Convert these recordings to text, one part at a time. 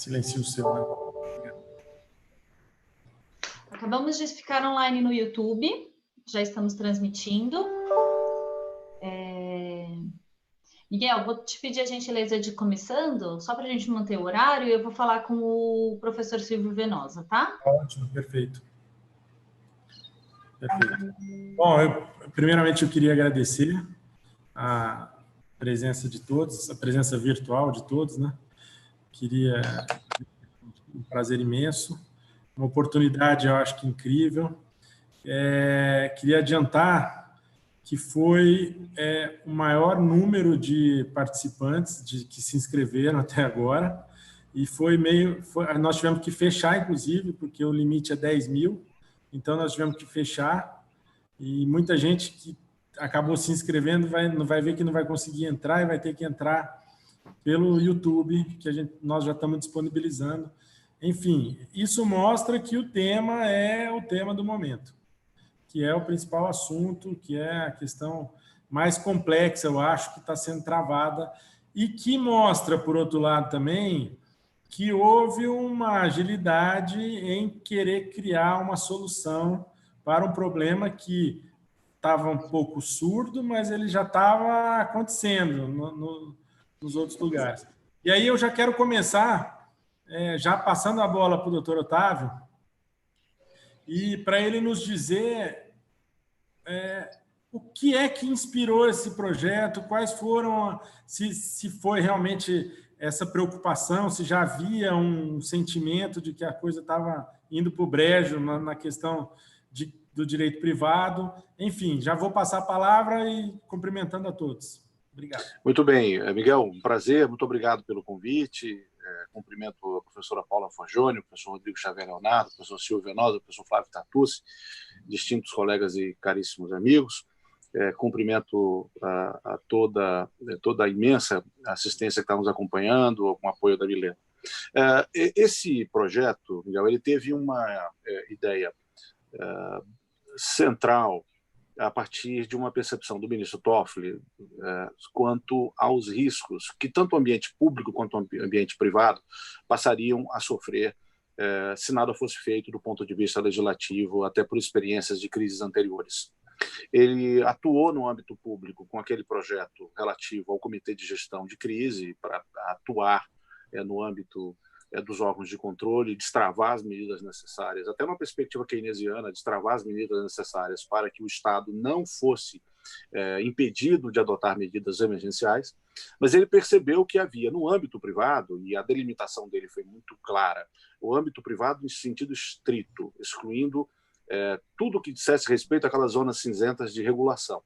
Silencio o seu, né? Acabamos de ficar online no YouTube, já estamos transmitindo. Miguel, vou te pedir a gentileza de ir começando, só para a gente manter o horário, e eu vou falar com o professor Silvio Venosa, tá? Ótimo, perfeito. Perfeito. Bom, primeiramente eu queria agradecer a presença de todos, a presença virtual de todos, né? Queria um prazer imenso, uma oportunidade, eu acho que incrível. Queria adiantar que foi o maior número de participantes que se inscreveram até agora, e nós tivemos que fechar, inclusive, porque o limite é 10 mil, então nós tivemos que fechar, e muita gente que acabou se inscrevendo vai ver que não vai conseguir entrar e vai ter que entrar pelo YouTube, que nós já estamos disponibilizando. Enfim, isso mostra que o tema é o tema do momento, que é o principal assunto, que é a questão mais complexa, eu acho, que está sendo travada, e que mostra, por outro lado, também, que houve uma agilidade em querer criar uma solução para um problema que estava um pouco surdo, mas ele já estava acontecendo nos outros lugares. E aí eu já quero começar, já passando a bola para o doutor Otávio, e para ele nos dizer o que é que inspirou esse projeto, quais foram, se foi realmente essa preocupação, se já havia um sentimento de que a coisa estava indo para o brejo na questão do direito privado. Enfim, já vou passar a palavra e cumprimentando a todos. Obrigado. Muito bem, Miguel, um prazer, muito obrigado pelo convite. Cumprimento a professora Paula Forgione, o professor Rodrigo Xavier Leonardo, o professor Silvio Venosa, o professor Flávio Tartucci, distintos colegas e caríssimos amigos. Cumprimento a toda a imensa assistência que está nos acompanhando, com o apoio da Milena. Esse projeto, Miguel, ele teve uma ideia central a partir de uma percepção do ministro Toffoli quanto aos riscos que tanto o ambiente público quanto o ambiente privado passariam a sofrer se nada fosse feito do ponto de vista legislativo, até por experiências de crises anteriores. Ele atuou no âmbito público com aquele projeto relativo ao Comitê de Gestão de Crise para atuar no âmbito dos órgãos de controle, destravar as medidas necessárias, até uma perspectiva keynesiana, destravar as medidas necessárias para que o Estado não fosse impedido de adotar medidas emergenciais, mas ele percebeu que havia no âmbito privado, e a delimitação dele foi muito clara, o âmbito privado em sentido estrito, excluindo tudo que dissesse respeito àquelas zonas cinzentas de regulação,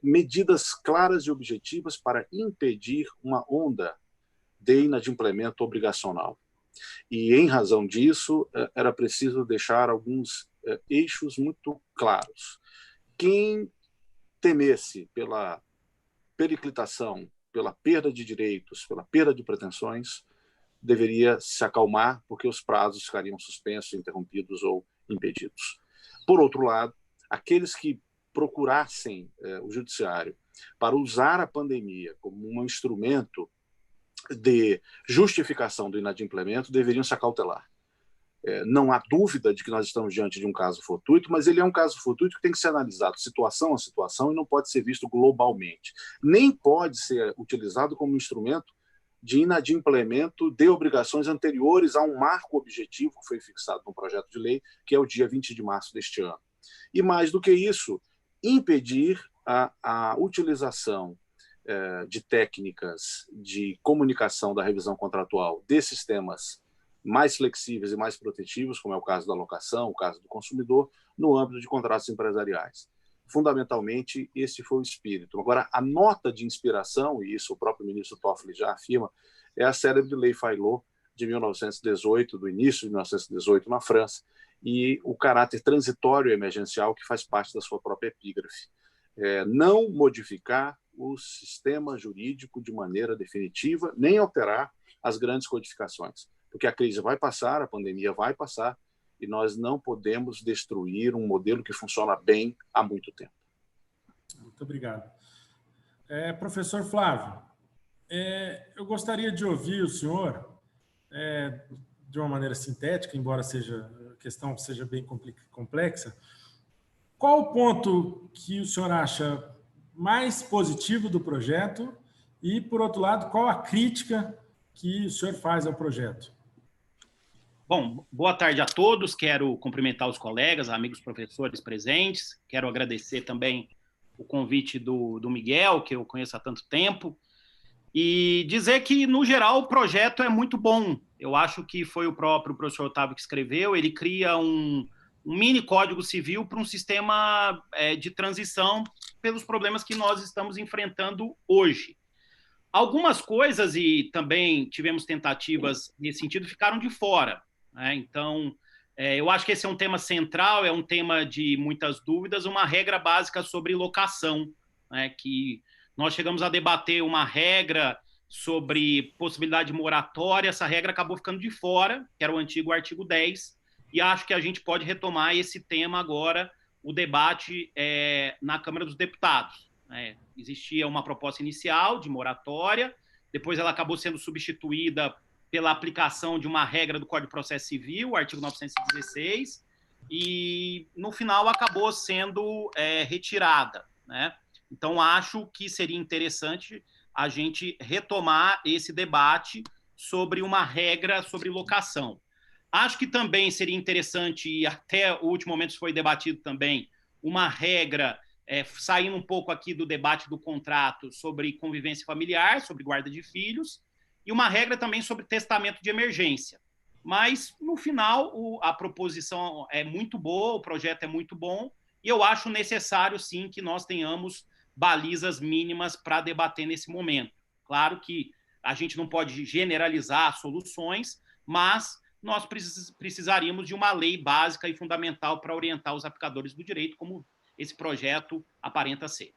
medidas claras e objetivas para impedir uma onda de inadimplemento obrigacional. E, em razão disso, era preciso deixar alguns eixos muito claros. Quem temesse pela periclitação, pela perda de direitos, pela perda de pretensões, deveria se acalmar, porque os prazos ficariam suspensos, interrompidos ou impedidos. Por outro lado, aqueles que procurassem o judiciário para usar a pandemia como um instrumento de justificação do inadimplemento deveriam se acautelar. Não há dúvida de que nós estamos diante de um caso fortuito, mas ele é um caso fortuito que tem que ser analisado situação a situação e não pode ser visto globalmente. Nem pode ser utilizado como instrumento de inadimplemento de obrigações anteriores a um marco objetivo que foi fixado no projeto de lei, que é o dia 20 de março deste ano. E mais do que isso, impedir a utilização de técnicas de comunicação da revisão contratual de sistemas mais flexíveis e mais protetivos, como é o caso da locação, o caso do consumidor, no âmbito de contratos empresariais. Fundamentalmente, esse foi o espírito. Agora, a nota de inspiração, e isso o próprio ministro Toffoli já afirma, é a célebre Lei Fayot de 1918, do início de 1918 na França, e o caráter transitório e emergencial que faz parte da sua própria epígrafe. Não modificar o sistema jurídico de maneira definitiva, nem alterar as grandes codificações, porque a crise vai passar, a pandemia vai passar, e nós não podemos destruir um modelo que funciona bem há muito tempo. Muito obrigado. Professor Flávio, eu gostaria de ouvir o senhor de uma maneira sintética, embora a questão seja bem complexa, qual o ponto que o senhor acha mais positivo do projeto e, por outro lado, qual a crítica que o senhor faz ao projeto? Bom, boa tarde a todos. Quero cumprimentar os colegas, amigos professores presentes. Quero agradecer também o convite do Miguel, que eu conheço há tanto tempo, e dizer que, no geral, o projeto é muito bom. Eu acho que foi o próprio professor Otávio que escreveu. Ele cria um mini código civil para um sistema de transição pelos problemas que nós estamos enfrentando hoje. Algumas coisas, e também tivemos tentativas nesse sentido, ficaram de fora, né? Então, eu acho que esse é um tema central, é um tema de muitas dúvidas, uma regra básica sobre locação, né? Que nós chegamos a debater uma regra sobre possibilidade de moratória, essa regra acabou ficando de fora, que era o antigo artigo 10, e acho que a gente pode retomar esse tema agora, o debate na Câmara dos Deputados. Existia uma proposta inicial de moratória, depois ela acabou sendo substituída pela aplicação de uma regra do Código de Processo Civil, o artigo 916, e no final acabou sendo retirada, né? Então, acho que seria interessante a gente retomar esse debate sobre uma regra sobre locação. Acho que também seria interessante, e até o último momento foi debatido também, uma regra, saindo um pouco aqui do debate do contrato, sobre convivência familiar, sobre guarda de filhos, e uma regra também sobre testamento de emergência. Mas, no final, a proposição é muito boa, o projeto é muito bom, e eu acho necessário, sim, que nós tenhamos balizas mínimas para debater nesse momento. Claro que a gente não pode generalizar soluções, mas nós precisaríamos de uma lei básica e fundamental para orientar os aplicadores do direito, como esse projeto aparenta ser.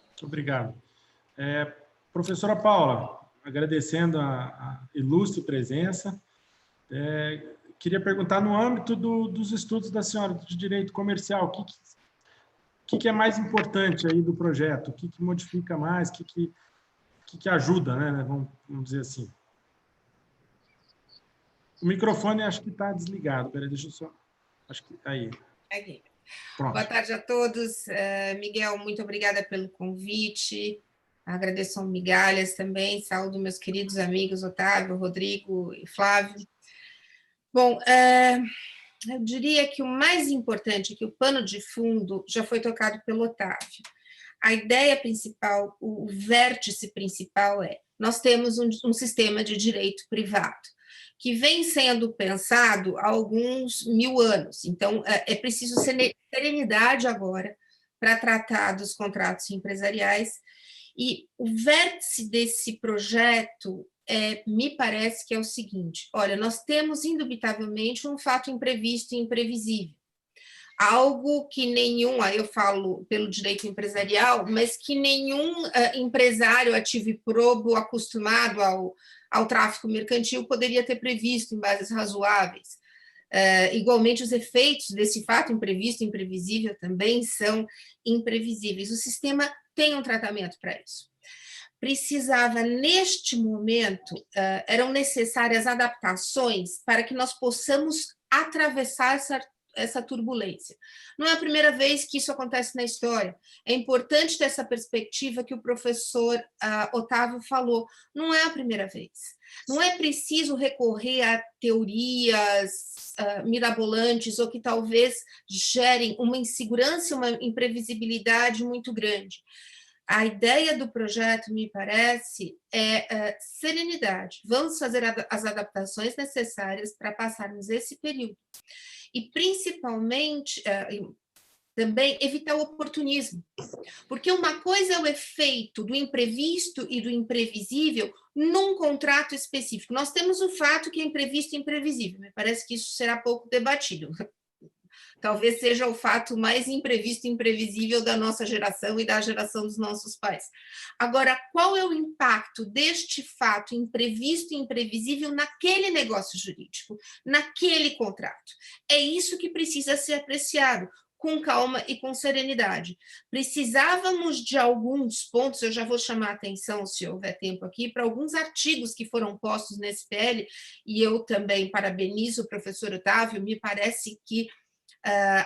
Muito obrigado. Professora Paula, agradecendo a ilustre presença, queria perguntar, no âmbito dos estudos da senhora de direito comercial, o que é mais importante aí do projeto? O que modifica mais? O que ajuda, né? Vamos dizer assim. O microfone acho que está desligado. Peraí, deixa eu só... Acho que está aí. Aqui. Pronto. Boa tarde a todos. Miguel, muito obrigada pelo convite. Agradeço ao Migalhas também. Saúdo meus queridos amigos Otávio, Rodrigo e Flávio. Bom, eu diria que o mais importante, que o pano de fundo já foi tocado pelo Otávio. A ideia principal, o vértice principal nós temos um sistema de direito privado, que vem sendo pensado há alguns 1000 anos. Então, é preciso serenidade agora para tratar dos contratos empresariais. E o vértice desse projeto, me parece que é o seguinte: olha, nós temos indubitavelmente um fato imprevisto e imprevisível. Algo que nenhum, aí eu falo pelo direito empresarial, mas que nenhum empresário ativo e probo acostumado ao tráfico mercantil poderia ter previsto em bases razoáveis. Igualmente, os efeitos desse fato imprevisto e imprevisível também são imprevisíveis. O sistema tem um tratamento para isso. Precisava, neste momento, eram necessárias adaptações para que nós possamos atravessar essa turbulência. Não é a primeira vez que isso acontece na história. É importante ter essa perspectiva que o professor Otávio falou. Não é a primeira vez. Não é preciso recorrer a teorias mirabolantes ou que talvez gerem uma insegurança, uma imprevisibilidade muito grande. A ideia do projeto, me parece, é serenidade. Vamos fazer as adaptações necessárias para passarmos esse período. E, principalmente, também evitar o oportunismo. Porque uma coisa é o efeito do imprevisto e do imprevisível num contrato específico. Nós temos o fato que é imprevisto e imprevisível. Me parece que isso será pouco debatido. Talvez seja o fato mais imprevisto e imprevisível da nossa geração e da geração dos nossos pais. Agora, qual é o impacto deste fato imprevisto e imprevisível naquele negócio jurídico, naquele contrato? É isso que precisa ser apreciado. com calma e com serenidade. Precisávamos de alguns pontos, eu já vou chamar a atenção, se houver tempo aqui, para alguns artigos que foram postos nesse PL, e eu também parabenizo o professor Otávio, me parece que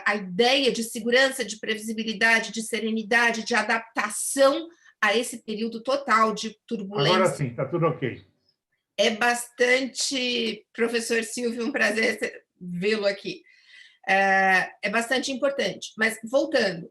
a ideia de segurança, de previsibilidade, de serenidade, de adaptação a esse período total de turbulência. Agora sim, está tudo ok. É bastante, professor Silvio, um prazer vê-lo aqui. É bastante importante. Mas, voltando,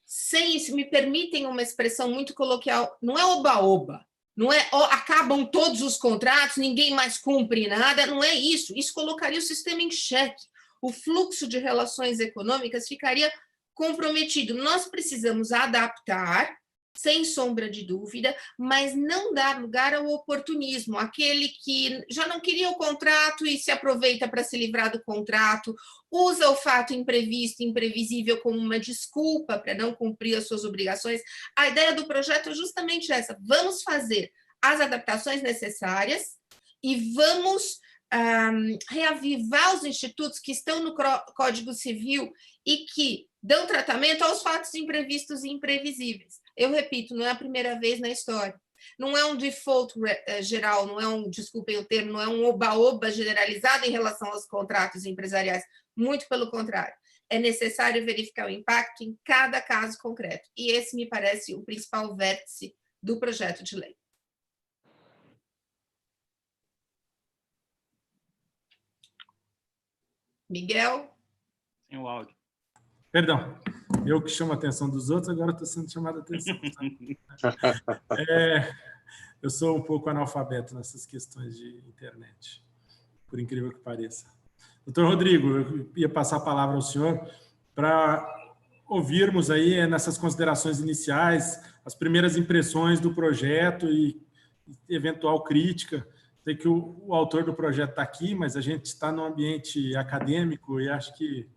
sem isso, me permitem uma expressão muito coloquial, não é oba-oba, não é acabam todos os contratos, ninguém mais cumpre nada, não é isso. Isso colocaria o sistema em xeque. O fluxo de relações econômicas ficaria comprometido. Nós precisamos adaptar, sem sombra de dúvida, mas não dar lugar ao oportunismo, aquele que já não queria o contrato e se aproveita para se livrar do contrato, usa o fato imprevisto, imprevisível como uma desculpa para não cumprir as suas obrigações. A ideia do projeto é justamente essa: vamos fazer as adaptações necessárias e vamos reavivar os institutos que estão no Código Civil e que dão tratamento aos fatos imprevistos e imprevisíveis. Eu repito, não é a primeira vez na história. Não é um default geral, não é desculpem o termo, não é um oba-oba generalizado em relação aos contratos empresariais. Muito pelo contrário. É necessário verificar o impacto em cada caso concreto. E esse me parece o principal vértice do projeto de lei. Miguel? Sem o áudio. Perdão, eu que chamo a atenção dos outros, agora estou sendo chamado a atenção. Eu sou um pouco analfabeto nessas questões de internet, por incrível que pareça. Doutor Rodrigo, eu ia passar a palavra ao senhor para ouvirmos aí nessas considerações iniciais as primeiras impressões do projeto e eventual crítica. Sei que o autor do projeto está aqui, mas a gente está num ambiente acadêmico e acho que...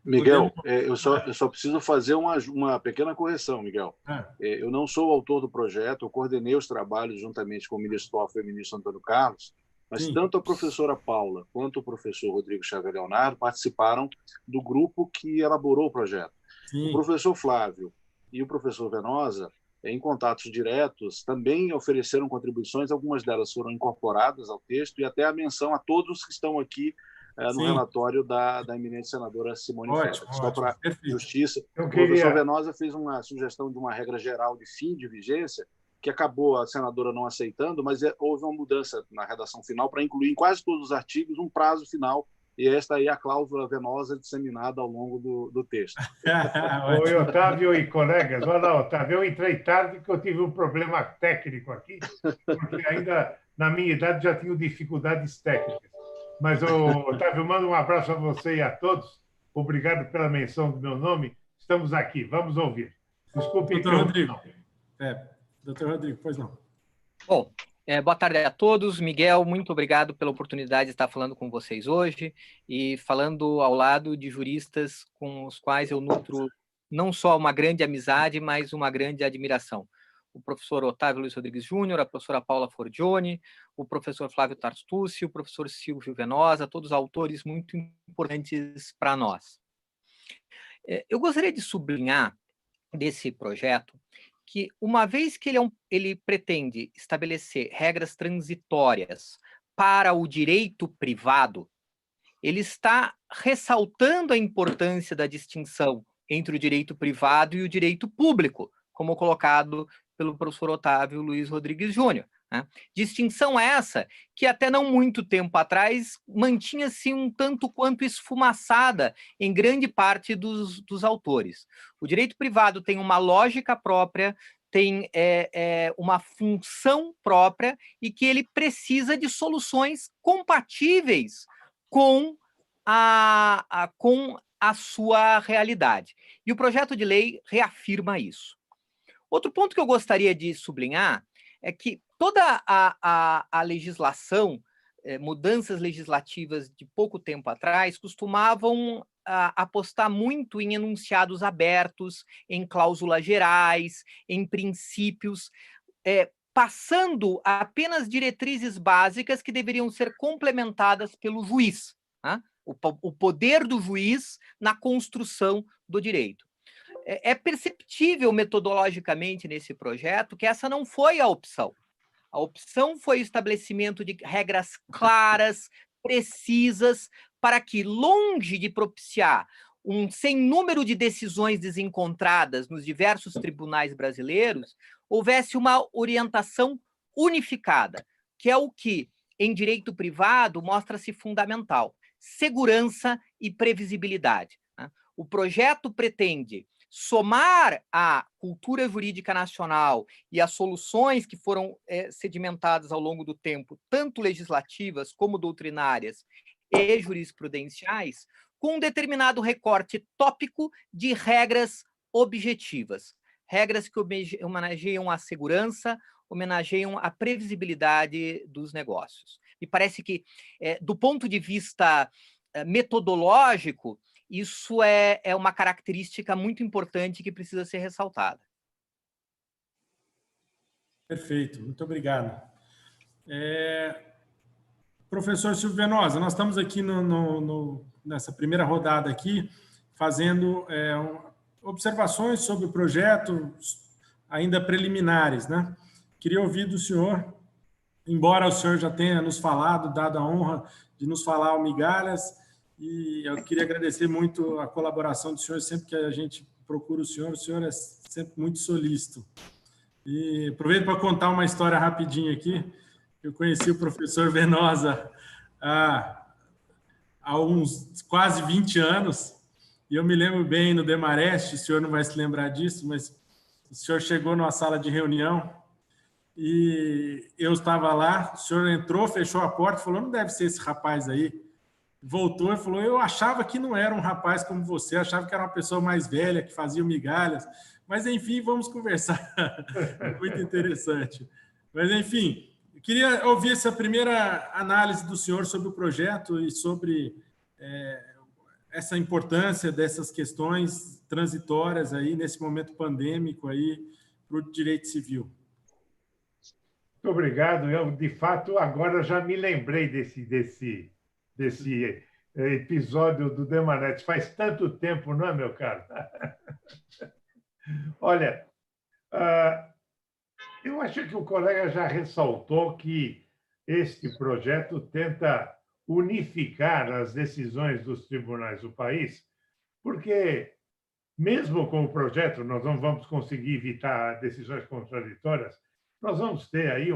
Miguel, eu só preciso fazer uma pequena correção, Miguel. Eu não sou o autor do projeto, eu coordenei os trabalhos juntamente com o ministro Toffoli e o ministro Antônio Carlos, mas sim, tanto a professora Paula quanto o professor Rodrigo Xavier Leonardo participaram do grupo que elaborou o projeto. Sim. O professor Flávio e o professor Venosa, em contatos diretos, também ofereceram contribuições, algumas delas foram incorporadas ao texto e até a menção a todos que estão aqui no relatório da eminente senadora Simone Tebet. Só para justiça, o professor Venosa fez uma sugestão de uma regra geral de fim de vigência, que acabou a senadora não aceitando, mas houve uma mudança na redação final para incluir em quase todos os artigos um prazo final, e esta aí é a cláusula Venosa disseminada ao longo do texto. Oi, Otávio e colegas. Olha, Otávio, eu entrei tarde porque eu tive um problema técnico aqui, porque ainda na minha idade já tinha dificuldades técnicas. Mas, Otávio, mando um abraço a você e a todos. Obrigado pela menção do meu nome. Estamos aqui, vamos ouvir. Desculpe. Doutor Rodrigo. Doutor Rodrigo, pois não. Bom, boa tarde a todos. Miguel, muito obrigado pela oportunidade de estar falando com vocês hoje e falando ao lado de juristas com os quais eu nutro não só uma grande amizade, mas uma grande admiração. O professor Otávio Luiz Rodrigues Júnior, a professora Paula Forgione, o professor Flávio Tartucci, o professor Silvio Venosa, todos autores muito importantes para nós. Eu gostaria de sublinhar desse projeto que, uma vez que ele pretende estabelecer regras transitórias para o direito privado, ele está ressaltando a importância da distinção entre o direito privado e o direito público, como colocado pelo professor Otávio Luiz Rodrigues Júnior. Né? Distinção essa que até não muito tempo atrás mantinha-se um tanto quanto esfumaçada em grande parte dos autores. O direito privado tem uma lógica própria, tem uma função própria e que ele precisa de soluções compatíveis com a sua realidade. E o projeto de lei reafirma isso. Outro ponto que eu gostaria de sublinhar é que toda a legislação, mudanças legislativas de pouco tempo atrás, costumavam apostar muito em enunciados abertos, em cláusulas gerais, em princípios, passando apenas diretrizes básicas que deveriam ser complementadas pelo juiz. Né? O poder do juiz na construção do direito. É perceptível metodologicamente nesse projeto que essa não foi a opção. A opção foi o estabelecimento de regras claras, precisas, para que, longe de propiciar um sem número de decisões desencontradas nos diversos tribunais brasileiros, houvesse uma orientação unificada, que é o que, em direito privado, mostra-se fundamental: segurança e previsibilidade. O projeto pretende somar à cultura jurídica nacional e às soluções que foram sedimentadas ao longo do tempo, tanto legislativas como doutrinárias e jurisprudenciais, com um determinado recorte tópico de regras objetivas, regras que homenageiam a segurança, homenageiam a previsibilidade dos negócios. Me parece que, do ponto de vista metodológico, isso é uma característica muito importante que precisa ser ressaltada. Perfeito, muito obrigado. Professor Silvio Venosa, nós estamos aqui nessa primeira rodada aqui, fazendo observações sobre o projeto, ainda preliminares, né? Queria ouvir do senhor, embora o senhor já tenha nos falado, dado a honra de nos falar ao Migalhas, e eu queria agradecer muito a colaboração do senhor. Sempre que a gente procura o senhor é sempre muito solícito. E aproveito para contar uma história rapidinho aqui. Eu conheci o professor Venosa há uns quase 20 anos, e eu me lembro bem no Demarest, o senhor não vai se lembrar disso, mas o senhor chegou numa sala de reunião e eu estava lá, o senhor entrou, fechou a porta e falou: não deve ser esse rapaz aí. Voltou e falou: eu achava que não era um rapaz como você, achava que era uma pessoa mais velha, que fazia migalhas, mas enfim, vamos conversar. Muito interessante. Mas enfim, eu queria ouvir essa primeira análise do senhor sobre o projeto e sobre essa importância dessas questões transitórias aí nesse momento pandêmico aí para o direito civil. Muito obrigado. Eu, de fato, agora já me lembrei desse episódio do Demarest. Faz tanto tempo, não é, meu caro? Olha, eu acho que o colega já ressaltou que este projeto tenta unificar as decisões dos tribunais do país, porque, mesmo com o projeto, nós não vamos conseguir evitar decisões contraditórias, nós vamos ter aí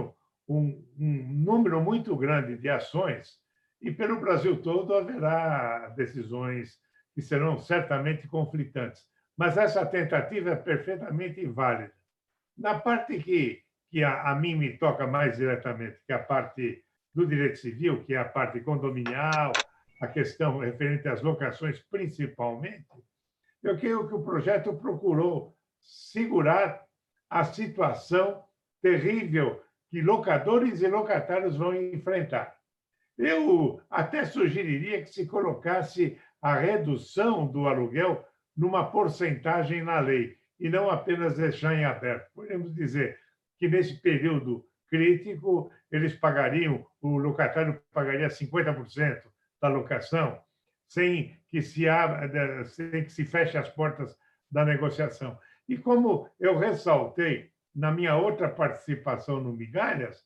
um número muito grande de ações, e pelo Brasil todo haverá decisões que serão certamente conflitantes. Mas essa tentativa é perfeitamente válida. Na parte que a mim me toca mais diretamente, que é a parte do direito civil, que é a parte condominial, a questão referente às locações principalmente, eu creio que o projeto procurou segurar a situação terrível que locadores e locatários vão enfrentar. Eu até sugeriria que se colocasse a redução do aluguel numa porcentagem na lei, e não apenas deixar em aberto. Podemos dizer que, nesse período crítico, o locatário pagaria 50% da locação, sem que se feche as portas da negociação. E como eu ressaltei na minha outra participação no Migalhas,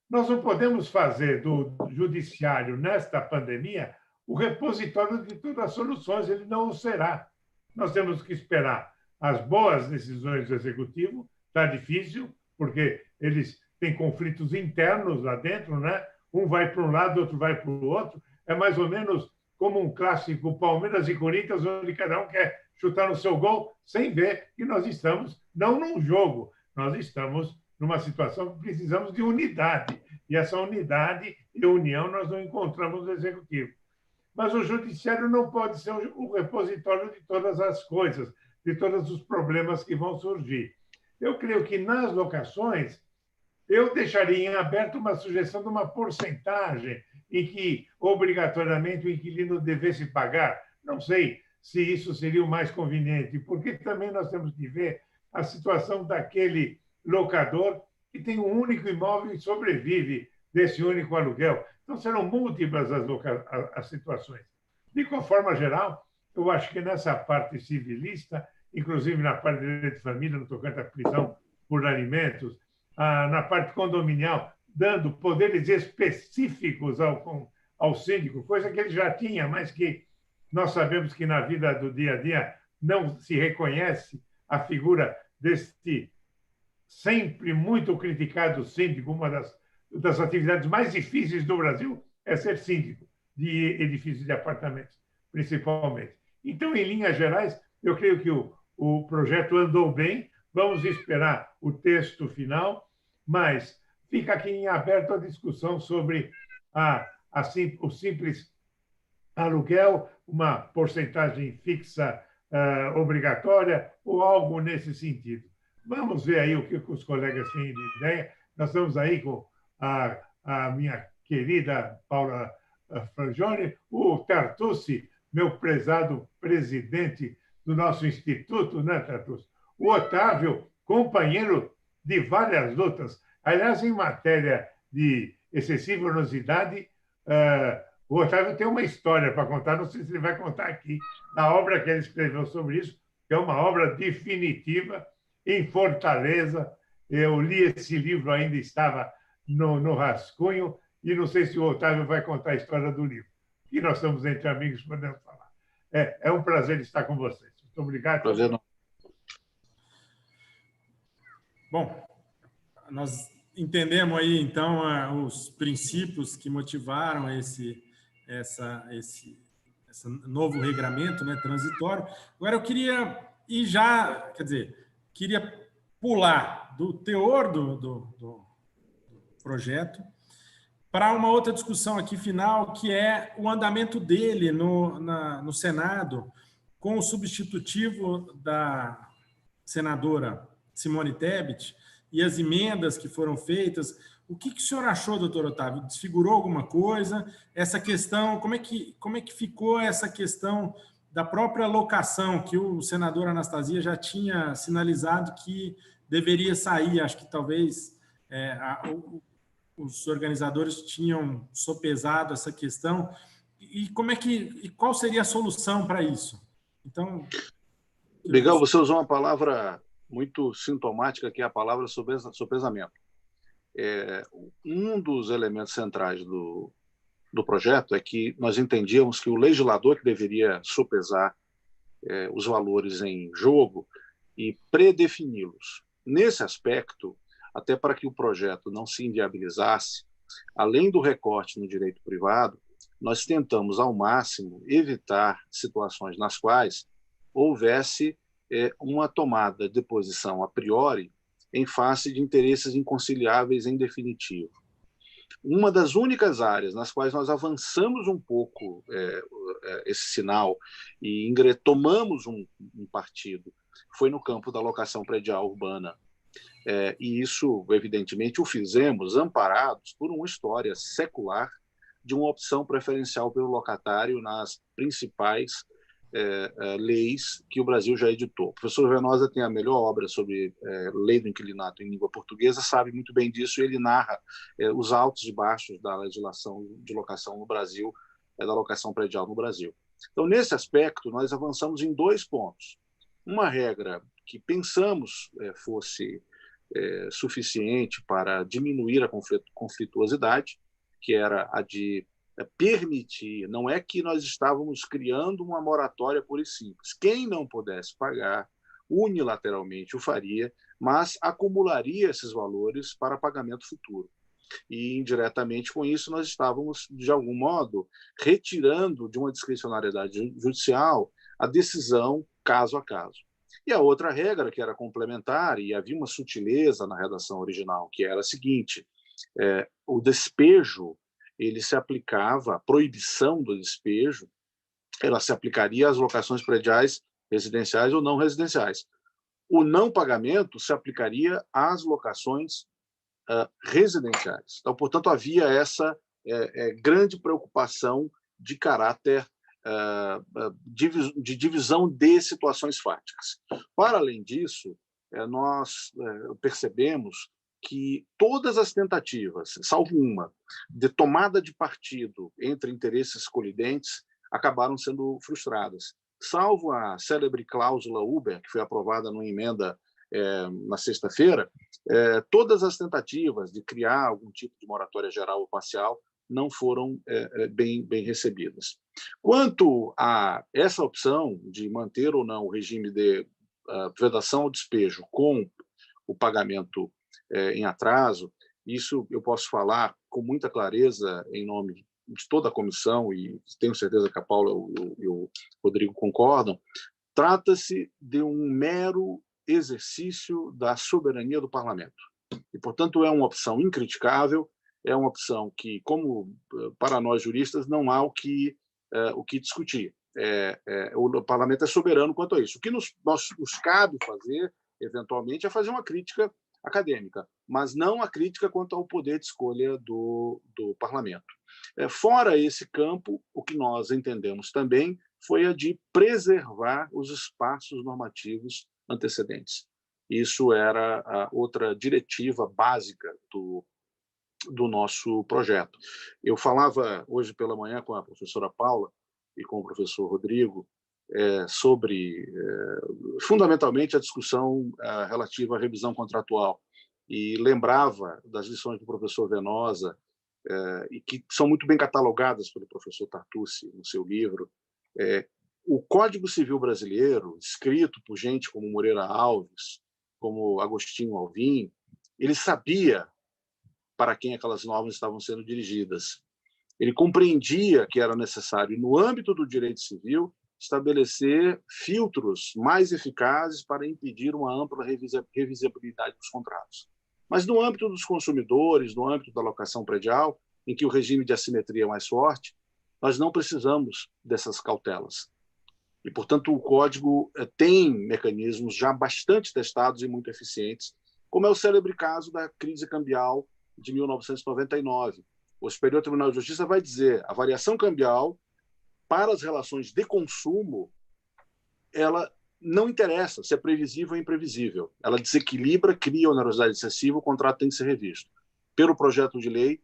nós não podemos fazer do judiciário, nesta pandemia, o repositório de todas as soluções. Ele não o será. Nós temos que esperar as boas decisões do Executivo. Está difícil, porque eles têm conflitos internos lá dentro, né? Um vai para um lado, outro vai para o outro. É mais ou menos como um clássico Palmeiras e Corinthians, onde cada um quer chutar no seu gol, sem ver que nós estamos, não num jogo, nós estamos numa situação que precisamos de unidade. E essa unidade e união nós não encontramos no Executivo. Mas o Judiciário não pode ser o repositório de todas as coisas, de todos os problemas que vão surgir. Eu creio que, nas locações, eu deixaria em aberto uma sugestão de uma porcentagem em que, obrigatoriamente, o inquilino devesse pagar. Não sei se isso seria o mais conveniente, porque também nós temos que ver a situação daquele locador que tem um único imóvel e sobrevive desse único aluguel. Então, serão múltiplas as situações. De qualquer forma geral, eu acho que nessa parte civilista, inclusive na parte de direito de família, no tocante à prisão por alimentos, na parte condominial, dando poderes específicos ao síndico, coisa que ele já tinha, mas que nós sabemos que na vida do dia a dia não se reconhece a figura deste sempre muito criticado síndico. Uma das atividades mais difíceis do Brasil é ser síndico de edifícios de apartamentos, principalmente. Então, em linhas gerais, eu creio que o projeto andou bem. Vamos esperar o texto final, mas fica aqui em aberto a discussão sobre o simples aluguel, uma porcentagem fixa obrigatória ou algo nesse sentido. Vamos ver aí o que os colegas têm de ideia. Nós estamos aí com a minha querida Paula Frangione, o Tartucci, meu prezado presidente do nosso instituto, né, Tartucci? O Otávio, companheiro de várias lutas. Aliás, em matéria de excessiva onerosidade, o Otávio tem uma história para contar, não sei se ele vai contar aqui, a obra que ele escreveu sobre isso, que é uma obra definitiva, em Fortaleza. Eu li esse livro, ainda estava no rascunho, e não sei se o Otávio vai contar a história do livro. E nós estamos entre amigos, podemos falar. É um prazer estar com vocês. Muito obrigado. Prazer. Bom, nós entendemos aí, então, os princípios que motivaram esse novo regramento, né, transitório. Agora, eu queria queria pular do teor do projeto para uma outra discussão aqui final, que é o andamento dele no Senado, com o substitutivo da senadora Simone Tebet e as emendas que foram feitas. O que o senhor achou, doutor Otávio? Desfigurou alguma coisa? Essa questão, como é que ficou essa questão da própria locação, que o senador Anastasia já tinha sinalizado que deveria sair? Acho que talvez os organizadores tinham sopesado essa questão. E qual seria a solução para isso? Então, Miguel, você usou uma palavra muito sintomática, que é a palavra sopesamento. Um dos elementos centrais do projeto é que nós entendíamos que o legislador que deveria sopesar os valores em jogo e predefini-los. Nesse aspecto, até para que o projeto não se inviabilizasse, além do recorte no direito privado, nós tentamos ao máximo evitar situações nas quais houvesse uma tomada de posição a priori em face de interesses inconciliáveis em definitivo. Uma das únicas áreas nas quais nós avançamos um pouco esse sinal e tomamos um partido foi no campo da locação predial urbana. E isso, evidentemente, o fizemos amparados por uma história secular de uma opção preferencial pelo locatário nas principais leis que o Brasil já editou. O professor Venosa tem a melhor obra sobre lei do inquilinato em língua portuguesa, sabe muito bem disso, e ele narra os altos e baixos da legislação de locação no Brasil, da locação predial no Brasil. Então, nesse aspecto, nós avançamos em 2 pontos. Uma regra que pensamos fosse suficiente para diminuir a conflituosidade, que era a de permitir, não é que nós estávamos criando uma moratória pura e simples. Quem não pudesse pagar, unilateralmente o faria, mas acumularia esses valores para pagamento futuro. E, indiretamente, com isso, nós estávamos, de algum modo, retirando de uma discricionariedade judicial a decisão caso a caso. E a outra regra, que era complementar, e havia uma sutileza na redação original, que era a seguinte: o despejo, ele se aplicava, a proibição do despejo, ela se aplicaria às locações prediais residenciais ou não residenciais. O não pagamento se aplicaria às locações residenciais. Então, portanto, havia essa grande preocupação de caráter de divisão de situações fáticas. Para além disso, nós percebemos que todas as tentativas, salvo uma, de tomada de partido entre interesses colidentes, acabaram sendo frustradas. salvo a célebre cláusula Uber, que foi aprovada numa emenda na sexta-feira, todas as tentativas de criar algum tipo de moratória geral ou parcial não foram bem recebidas. Quanto a essa opção de manter ou não o regime de vedação ao despejo com o pagamento em atraso, isso eu posso falar com muita clareza em nome de toda a comissão, e tenho certeza que a Paula e o Rodrigo concordam, trata-se de um mero exercício da soberania do parlamento. E, portanto, é uma opção incriticável, é uma opção que, como para nós juristas, não há o que discutir. O parlamento é soberano quanto a isso. O que nos cabe fazer, eventualmente, é fazer uma crítica acadêmica, mas não a crítica quanto ao poder de escolha do parlamento. Fora esse campo, o que nós entendemos também foi a de preservar os espaços normativos antecedentes. Isso era a outra diretiva básica do nosso projeto. Eu falava hoje pela manhã com a professora Paula e com o professor Rodrigo sobre, fundamentalmente, a discussão relativa à revisão contratual, e lembrava das lições do professor Venosa, e que são muito bem catalogadas pelo professor Tartucci no seu livro. O Código Civil brasileiro, escrito por gente como Moreira Alves, como Agostinho Alvim, ele sabia para quem aquelas normas estavam sendo dirigidas. Ele compreendia que era necessário, no âmbito do direito civil, estabelecer filtros mais eficazes para impedir uma ampla revisibilidade dos contratos. Mas no âmbito dos consumidores, no âmbito da locação predial, em que o regime de assimetria é mais forte, nós não precisamos dessas cautelas. E, portanto, o Código tem mecanismos já bastante testados e muito eficientes, como é o célebre caso da crise cambial de 1999. O Superior Tribunal de Justiça vai dizer a variação cambial para as relações de consumo, ela não interessa se é previsível ou imprevisível. Ela desequilibra, cria onerosidade excessiva, o contrato tem que ser revisto. Pelo projeto de lei,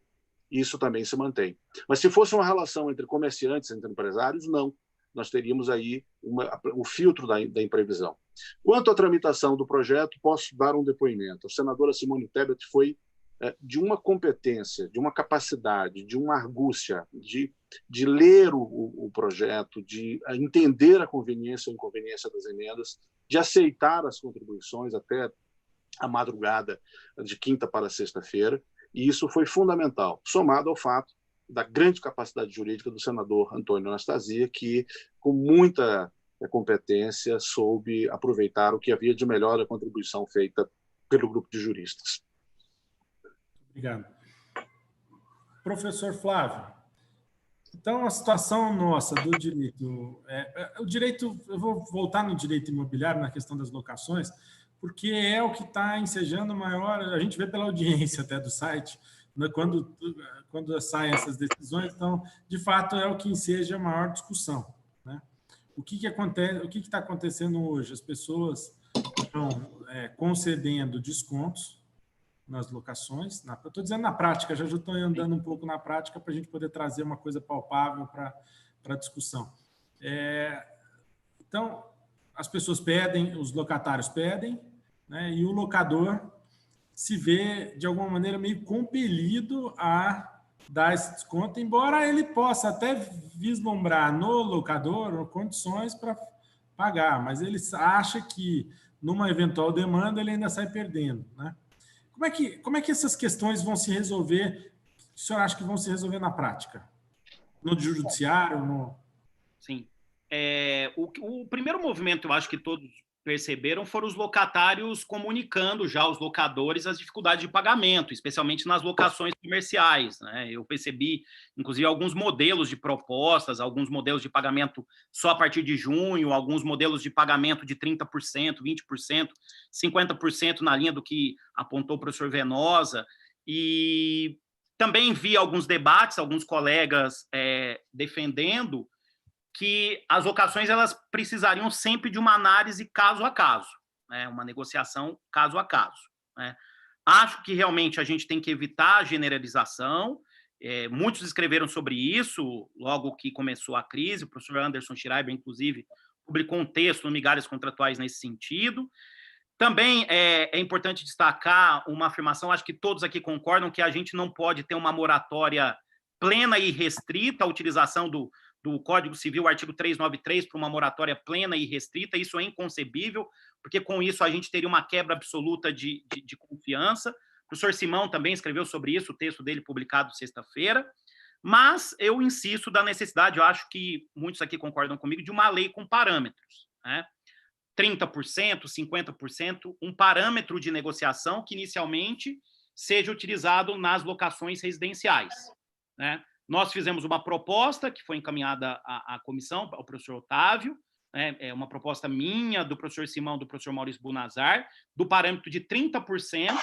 isso também se mantém. Mas se fosse uma relação entre comerciantes, entre empresários, não. Nós teríamos aí o filtro da imprevisão. Quanto à tramitação do projeto, posso dar um depoimento. A senadora Simone Tebet foi de uma competência, de uma capacidade, de uma argúcia, de ler o projeto, de entender a conveniência ou inconveniência das emendas, de aceitar as contribuições até a madrugada de quinta para sexta-feira, e isso foi fundamental, somado ao fato da grande capacidade jurídica do senador Antônio Anastasia, que, com muita competência, soube aproveitar o que havia de melhor da contribuição feita pelo grupo de juristas. Obrigado. Professor Flávio, então a situação nossa do direito... eu vou voltar no direito imobiliário, na questão das locações, porque é o que está ensejando maior... A gente vê pela audiência até do site, né, quando saem essas decisões, então, de fato, é o que enseja a maior discussão, né? O que acontece, o que está acontecendo hoje? As pessoas estão concedendo descontos nas locações. Eu estou dizendo na prática, já estou andando um pouco na prática para a gente poder trazer uma coisa palpável para a discussão. Então, as pessoas pedem, os locatários pedem, né, e o locador se vê, de alguma maneira, meio compelido a dar esse desconto, embora ele possa até vislumbrar no locador condições para pagar, mas ele acha que, numa eventual demanda, ele ainda sai perdendo, né? Como é que essas questões vão se resolver? O senhor acha que vão se resolver na prática? No judiciário? Sim. O primeiro movimento, eu acho que todos perceberam, foram os locatários comunicando já aos locadores as dificuldades de pagamento, especialmente nas locações comerciais, né? Eu percebi, inclusive, alguns modelos de propostas, alguns modelos de pagamento só a partir de junho, alguns modelos de pagamento de 30%, 20%, 50% na linha do que apontou o professor Venosa, e também vi alguns debates, alguns colegas defendendo que as locações elas precisariam sempre de uma análise caso a caso, né? Uma negociação caso a caso, né? Acho que realmente a gente tem que evitar a generalização. Muitos escreveram sobre isso logo que começou a crise, o professor Anderson Schreiber, inclusive, publicou um texto no Migalhas Contratuais nesse sentido. Também é importante destacar uma afirmação, acho que todos aqui concordam, que a gente não pode ter uma moratória plena e restrita, a utilização do Código Civil, artigo 393, para uma moratória plena e restrita. Isso é inconcebível, porque com isso a gente teria uma quebra absoluta de confiança. O professor Simão também escreveu sobre isso, o texto dele publicado sexta-feira. Mas eu insisto da necessidade, eu acho que muitos aqui concordam comigo, de uma lei com parâmetros, né? 30%, 50%, um parâmetro de negociação que inicialmente seja utilizado nas locações residenciais, né? Nós fizemos uma proposta que foi encaminhada à comissão, ao professor Otávio, né? É uma proposta minha, do professor Simão, do professor Maurício Bunazar, do parâmetro de 30%,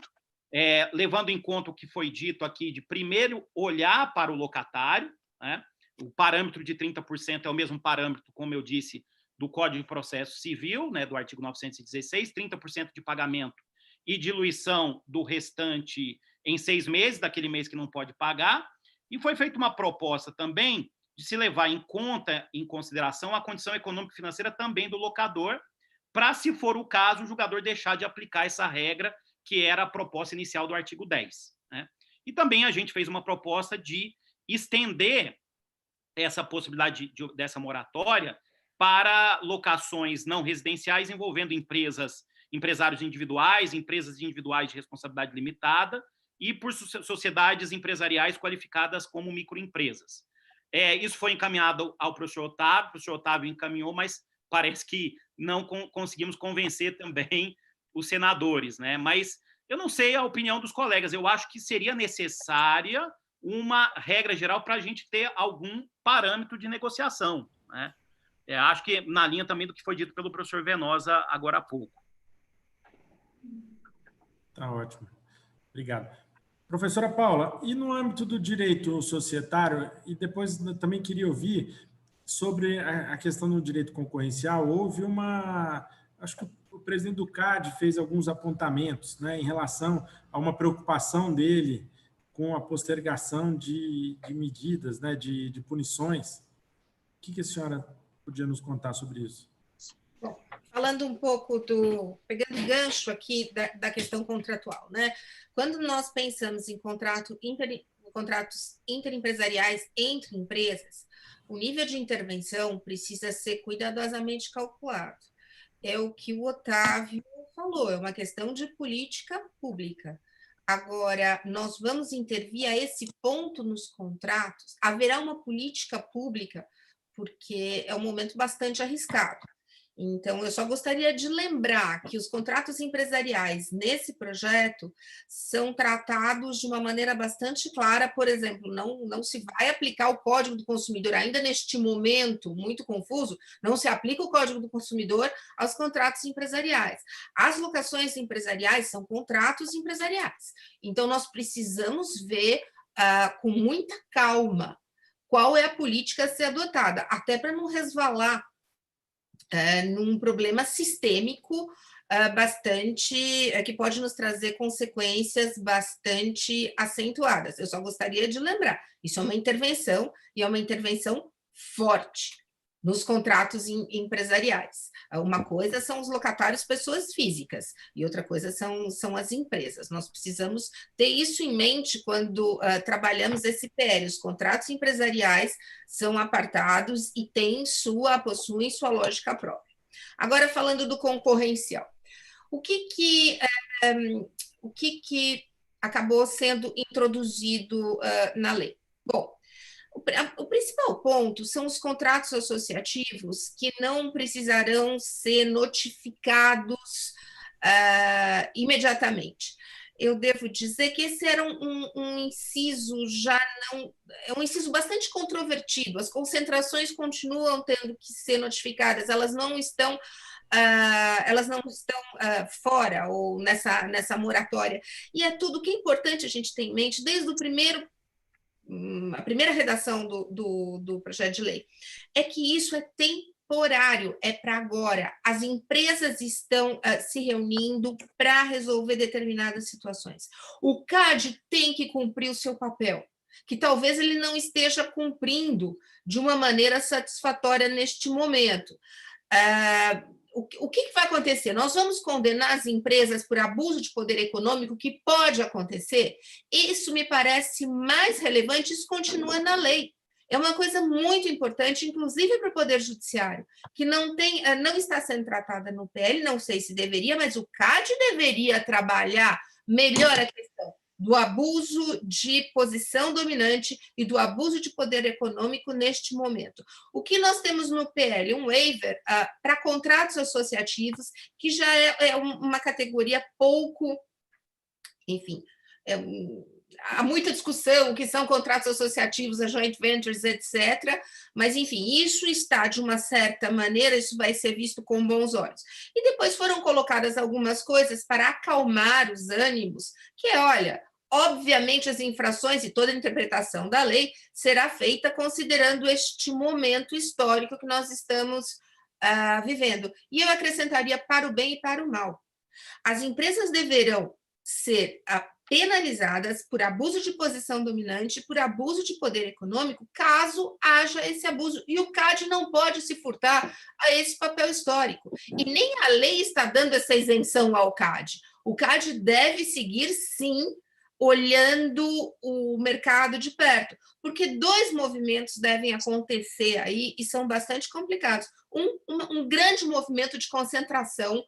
levando em conta o que foi dito aqui, de primeiro olhar para o locatário, né? O parâmetro de 30% é o mesmo parâmetro, como eu disse, do Código de Processo Civil, né, do artigo 916, 30% de pagamento e diluição do restante em 6 meses, daquele mês que não pode pagar. E foi feita uma proposta também de se levar em consideração a condição econômica e financeira também do locador, para, se for o caso, o julgador deixar de aplicar essa regra, que era a proposta inicial do artigo 10. Né? E também a gente fez uma proposta de estender essa possibilidade dessa moratória para locações não residenciais envolvendo empresários individuais, empresas individuais de responsabilidade limitada e por sociedades empresariais qualificadas como microempresas. Isso foi encaminhado ao professor Otávio, o professor Otávio encaminhou, mas parece que não conseguimos convencer também os senadores, né? Mas eu não sei a opinião dos colegas, eu acho que seria necessária uma regra geral para a gente ter algum parâmetro de negociação, né? Acho que na linha também do que foi dito pelo professor Venosa agora há pouco. Tá ótimo. Obrigado. Professora Paula, e no âmbito do direito societário, e depois também queria ouvir sobre a questão do direito concorrencial, houve acho que o presidente do CAD fez alguns apontamentos, né, em relação a uma preocupação dele com a postergação de medidas, né, de punições. O que a senhora podia nos contar sobre isso? Bom, falando um pouco pegando gancho aqui da questão contratual, né? Quando nós pensamos em contratos interempresariais entre empresas, o nível de intervenção precisa ser cuidadosamente calculado. É o que o Otávio falou, é uma questão de política pública. Agora, nós vamos intervir a esse ponto nos contratos, haverá uma política pública, porque é um momento bastante arriscado. Então, eu só gostaria de lembrar que os contratos empresariais nesse projeto são tratados de uma maneira bastante clara. Por exemplo, não se vai aplicar o Código do Consumidor, ainda neste momento muito confuso, não se aplica o Código do Consumidor aos contratos empresariais. As locações empresariais são contratos empresariais. Então, nós precisamos ver com muita calma qual é a política a ser adotada, até para não resvalar num problema sistêmico que pode nos trazer consequências bastante acentuadas. Eu só gostaria de lembrar, isso é uma intervenção, e é uma intervenção forte nos contratos empresariais. Uma coisa são os locatários pessoas físicas, e outra coisa são as empresas. Nós precisamos ter isso em mente quando trabalhamos esse PL. Os contratos empresariais são apartados e possuem sua lógica própria. Agora, falando do concorrencial. O que acabou sendo introduzido na lei? Bom, o principal ponto são os contratos associativos que não precisarão ser notificados imediatamente. Eu devo dizer que esse era um inciso é um inciso bastante controvertido. As concentrações continuam tendo que ser notificadas, elas não estão fora ou nessa moratória. E é tudo que é importante a gente ter em mente desde a primeira redação do projeto de lei, é que isso é temporário, é para agora. As empresas estão se reunindo para resolver determinadas situações. O CAD tem que cumprir o seu papel, que talvez ele não esteja cumprindo de uma maneira satisfatória neste momento. O que vai acontecer? Nós vamos condenar as empresas por abuso de poder econômico, que pode acontecer? Isso me parece mais relevante, isso continua na lei. É uma coisa muito importante, inclusive para o Poder Judiciário, que não está sendo tratada no PL, não sei se deveria, mas o CAD deveria trabalhar melhor a questão do abuso de posição dominante e do abuso de poder econômico neste momento. O que nós temos no PL? Um waiver para contratos associativos, que já é uma categoria pouco, enfim, há muita discussão, o que são contratos associativos, a joint ventures, etc. Mas, enfim, isso está, de uma certa maneira, isso vai ser visto com bons olhos. E depois foram colocadas algumas coisas para acalmar os ânimos, que é, olha, obviamente as infrações e toda a interpretação da lei será feita considerando este momento histórico que nós estamos vivendo. E eu acrescentaria para o bem e para o mal. As empresas deverão ser penalizadas por abuso de posição dominante, por abuso de poder econômico, caso haja esse abuso. E o CAD não pode se furtar a esse papel histórico. E nem a lei está dando essa isenção ao CAD. O CAD deve seguir, sim, olhando o mercado de perto, porque dois movimentos devem acontecer aí e são bastante complicados. Um grande movimento de concentração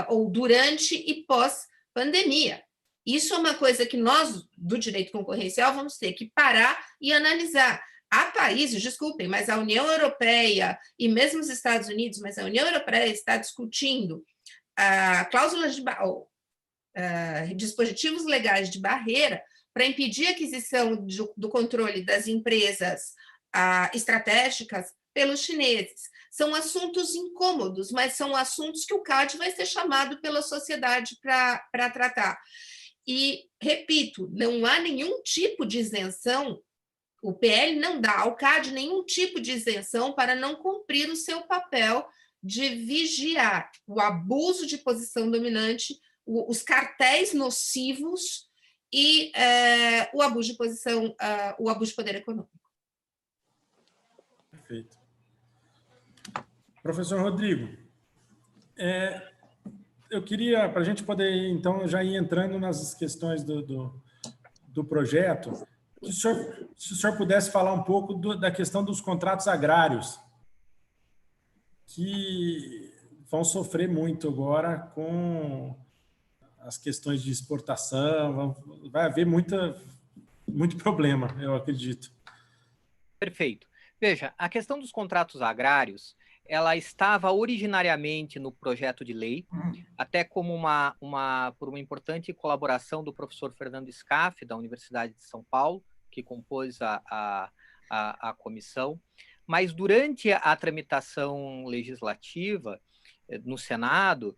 ou durante e pós-pandemia. Isso é uma coisa que nós, do direito concorrencial, vamos ter que parar e analisar. Há países, desculpem, mas a União Europeia e mesmo os Estados Unidos, mas a União Europeia está discutindo cláusulas de dispositivos legais de barreira para impedir a aquisição do controle das empresas estratégicas pelos chineses. São assuntos incômodos, mas são assuntos que o CAD vai ser chamado pela sociedade para tratar. E, repito, não há nenhum tipo de isenção, o PL não dá ao CAD nenhum tipo de isenção para não cumprir o seu papel de vigiar o abuso de posição dominante, os cartéis nocivos e o abuso de posição, o abuso de poder econômico. Perfeito. Professor Rodrigo, eu queria, para a gente poder, então, já ir entrando nas questões do projeto, se o senhor pudesse falar um pouco da questão dos contratos agrários, que vão sofrer muito agora com as questões de exportação, vai haver muito problema, eu acredito. Perfeito. Veja, a questão dos contratos agrários, ela estava originariamente no projeto de lei, até como por uma importante colaboração do professor Fernando Scaff, da Universidade de São Paulo, que compôs a comissão, mas durante a tramitação legislativa no Senado,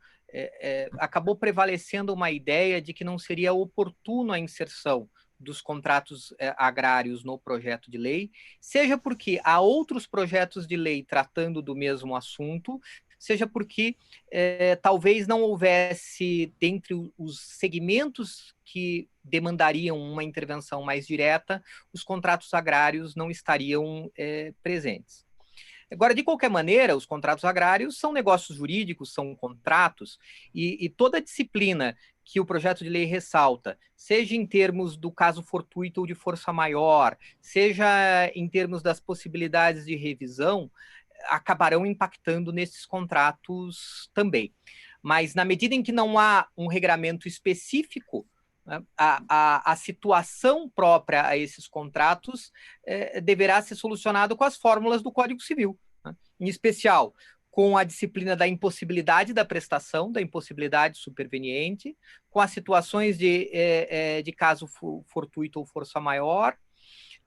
acabou prevalecendo uma ideia de que não seria oportuno a inserção dos contratos agrários no projeto de lei, seja porque há outros projetos de lei tratando do mesmo assunto, seja porque talvez não houvesse, dentre os segmentos que demandariam uma intervenção mais direta, os contratos agrários não estariam presentes. Agora, de qualquer maneira, os contratos agrários são negócios jurídicos, são contratos, e toda a disciplina que o projeto de lei ressalta, seja em termos do caso fortuito ou de força maior, seja em termos das possibilidades de revisão, acabarão impactando nesses contratos também. Mas, na medida em que não há um regramento específico, a situação própria a esses contratos deverá ser solucionada com as fórmulas do Código Civil, né? Em especial com a disciplina da impossibilidade da prestação, da impossibilidade superveniente, com as situações de caso fortuito ou força maior,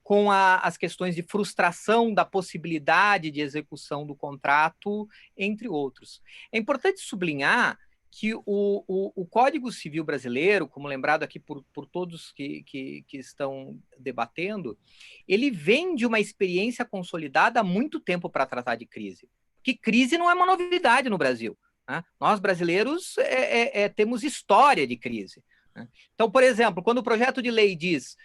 com as questões de frustração da possibilidade de execução do contrato, entre outros. É importante sublinhar que o Código Civil brasileiro, como lembrado aqui por todos que estão debatendo, ele vem de uma experiência consolidada há muito tempo para tratar de crise. Porque crise não é uma novidade no Brasil, né? Nós, brasileiros, temos história de crise, né? Então, por exemplo, quando o projeto de lei diz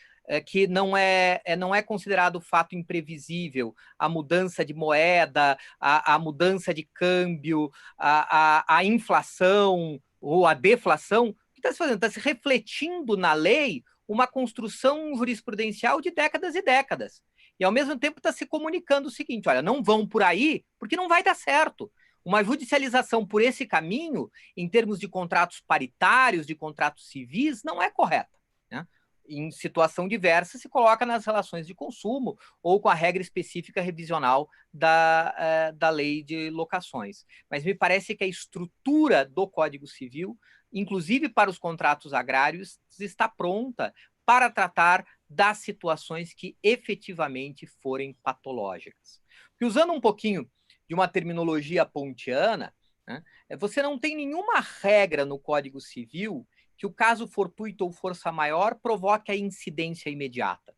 que não é considerado fato imprevisível, a mudança de moeda, a mudança de câmbio, a inflação ou a deflação, o que está se fazendo? Está se refletindo na lei uma construção jurisprudencial de décadas e décadas. E, ao mesmo tempo, está se comunicando o seguinte, olha, não vão por aí, porque não vai dar certo. Uma judicialização por esse caminho, em termos de contratos paritários, de contratos civis, não é correta, né? Em situação diversa, se coloca nas relações de consumo ou com a regra específica revisional da lei de locações. Mas me parece que a estrutura do Código Civil, inclusive para os contratos agrários, está pronta para tratar das situações que efetivamente forem patológicas. E usando um pouquinho de uma terminologia pontiana, né, você não tem nenhuma regra no Código Civil que o caso fortuito ou força maior provoque a incidência imediata.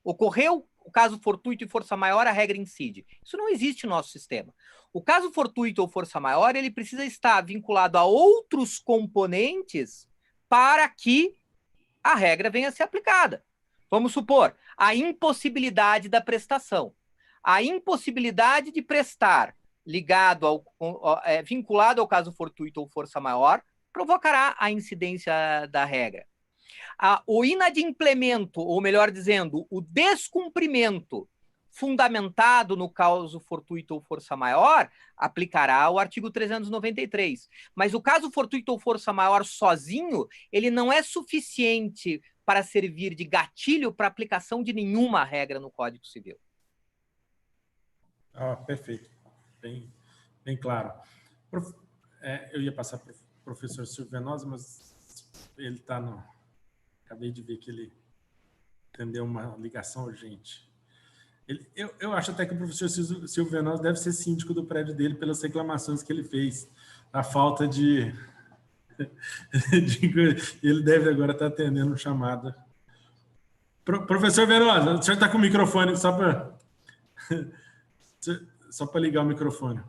Ocorreu o caso fortuito e força maior, a regra incide. Isso não existe no nosso sistema. O caso fortuito ou força maior, ele precisa estar vinculado a outros componentes para que a regra venha a ser aplicada. Vamos supor, a impossibilidade da prestação. A impossibilidade de prestar vinculado ao caso fortuito ou força maior provocará a incidência da regra. O inadimplemento, ou melhor dizendo, o descumprimento fundamentado no caso fortuito ou força maior, aplicará o artigo 393. Mas o caso fortuito ou força maior sozinho, ele não é suficiente para servir de gatilho para aplicação de nenhuma regra no Código Civil. Perfeito. Bem claro. Eu ia passar para o professor Silvio Venosa, mas ele está no... Acabei de ver que ele atendeu uma ligação urgente. Eu acho até que o professor Silvio Venosa deve ser síndico do prédio dele pelas reclamações que ele fez, a falta de... Ele deve agora estar atendendo chamada. Professor Venosa, o senhor está com o microfone só para ligar o microfone.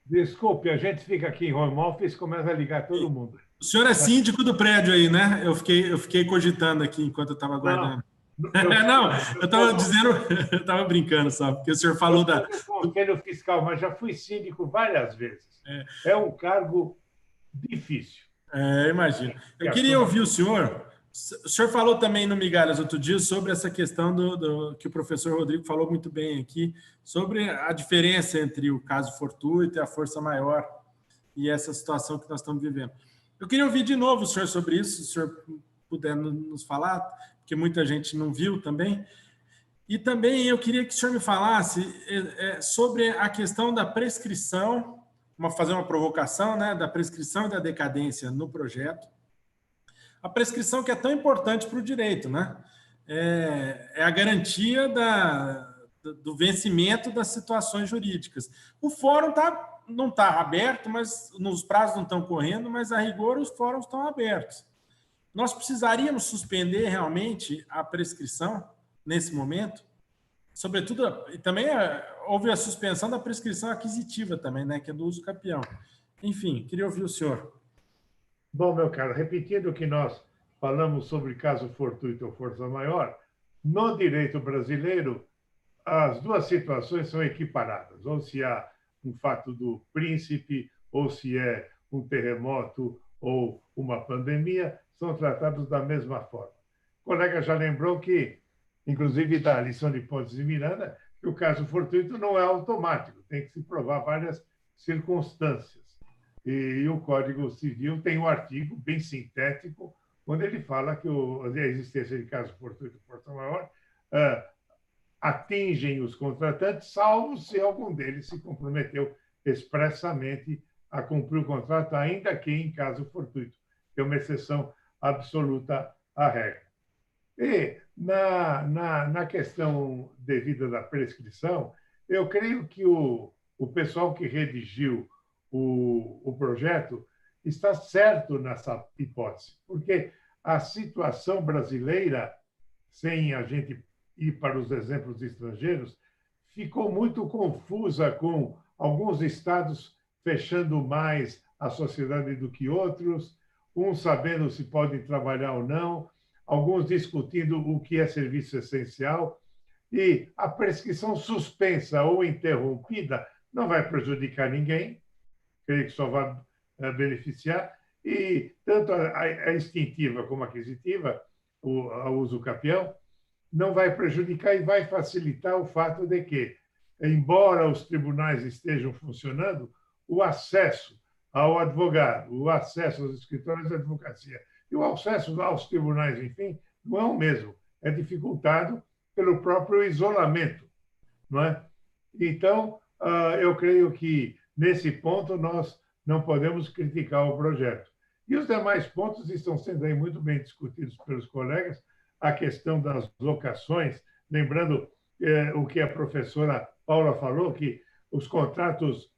Desculpe, a gente fica aqui em home office e começa a ligar todo mundo. O senhor é síndico do prédio aí, né? Eu fiquei cogitando aqui enquanto eu estava aguardando. Não, eu estava dizendo, eu estava brincando só, porque o senhor falou da... Conselho Fiscal, mas já fui síndico várias vezes. É um cargo difícil. Imagino. Eu queria ouvir o senhor. O senhor falou também no Migalhas outro dia sobre essa questão que o professor Rodrigo falou muito bem aqui, sobre a diferença entre o caso fortuito e a força maior e essa situação que nós estamos vivendo. Eu queria ouvir de novo o senhor sobre isso, se o senhor puder nos falar, porque muita gente não viu também. E também eu queria que o senhor me falasse sobre a questão da prescrição, fazer uma provocação, né, da prescrição e da decadência no projeto. A prescrição que é tão importante para o direito, né? É a garantia do vencimento das situações jurídicas. O fórum não está aberto, mas os prazos não estão correndo, mas a rigor os fóruns estão abertos. Nós precisaríamos suspender realmente a prescrição nesse momento, sobretudo, e também houve a suspensão da prescrição aquisitiva também, né, que é do uso capião. Enfim, queria ouvir o senhor. Bom, meu caro, repetindo o que nós falamos sobre caso fortuito ou força maior, no direito brasileiro, as duas situações são equiparadas, ou se há um fato do príncipe, ou se é um terremoto ou uma pandemia, são tratados da mesma forma. O colega já lembrou que, inclusive da lição de Pontes de Miranda, que o caso fortuito não é automático, tem que se provar várias circunstâncias. E o Código Civil tem um artigo bem sintético, onde ele fala que a existência de caso fortuito ou força maior atingem os contratantes, salvo se algum deles se comprometeu expressamente a cumprir o contrato, ainda que em caso fortuito. É uma exceção absoluta à regra. E, na questão devida da prescrição, eu creio que o pessoal que redigiu o projeto está certo nessa hipótese, porque a situação brasileira, sem a gente ir para os exemplos estrangeiros, ficou muito confusa, com alguns estados fechando mais a sociedade do que outros, uns sabendo se podem trabalhar ou não, alguns discutindo o que é serviço essencial, e a prescrição suspensa ou interrompida não vai prejudicar ninguém, creio que só vai beneficiar, e tanto a extintiva como a aquisitiva, o uso capião, não vai prejudicar e vai facilitar o fato de que, embora os tribunais estejam funcionando, o acesso ao advogado, o acesso aos escritórios de advocacia e o acesso aos tribunais, enfim, não é o mesmo. É dificultado pelo próprio isolamento, não é? Então, eu creio que, nesse ponto, nós não podemos criticar o projeto. E os demais pontos estão sendo aí muito bem discutidos pelos colegas, a questão das locações, lembrando o que a professora Paula falou, que os contratos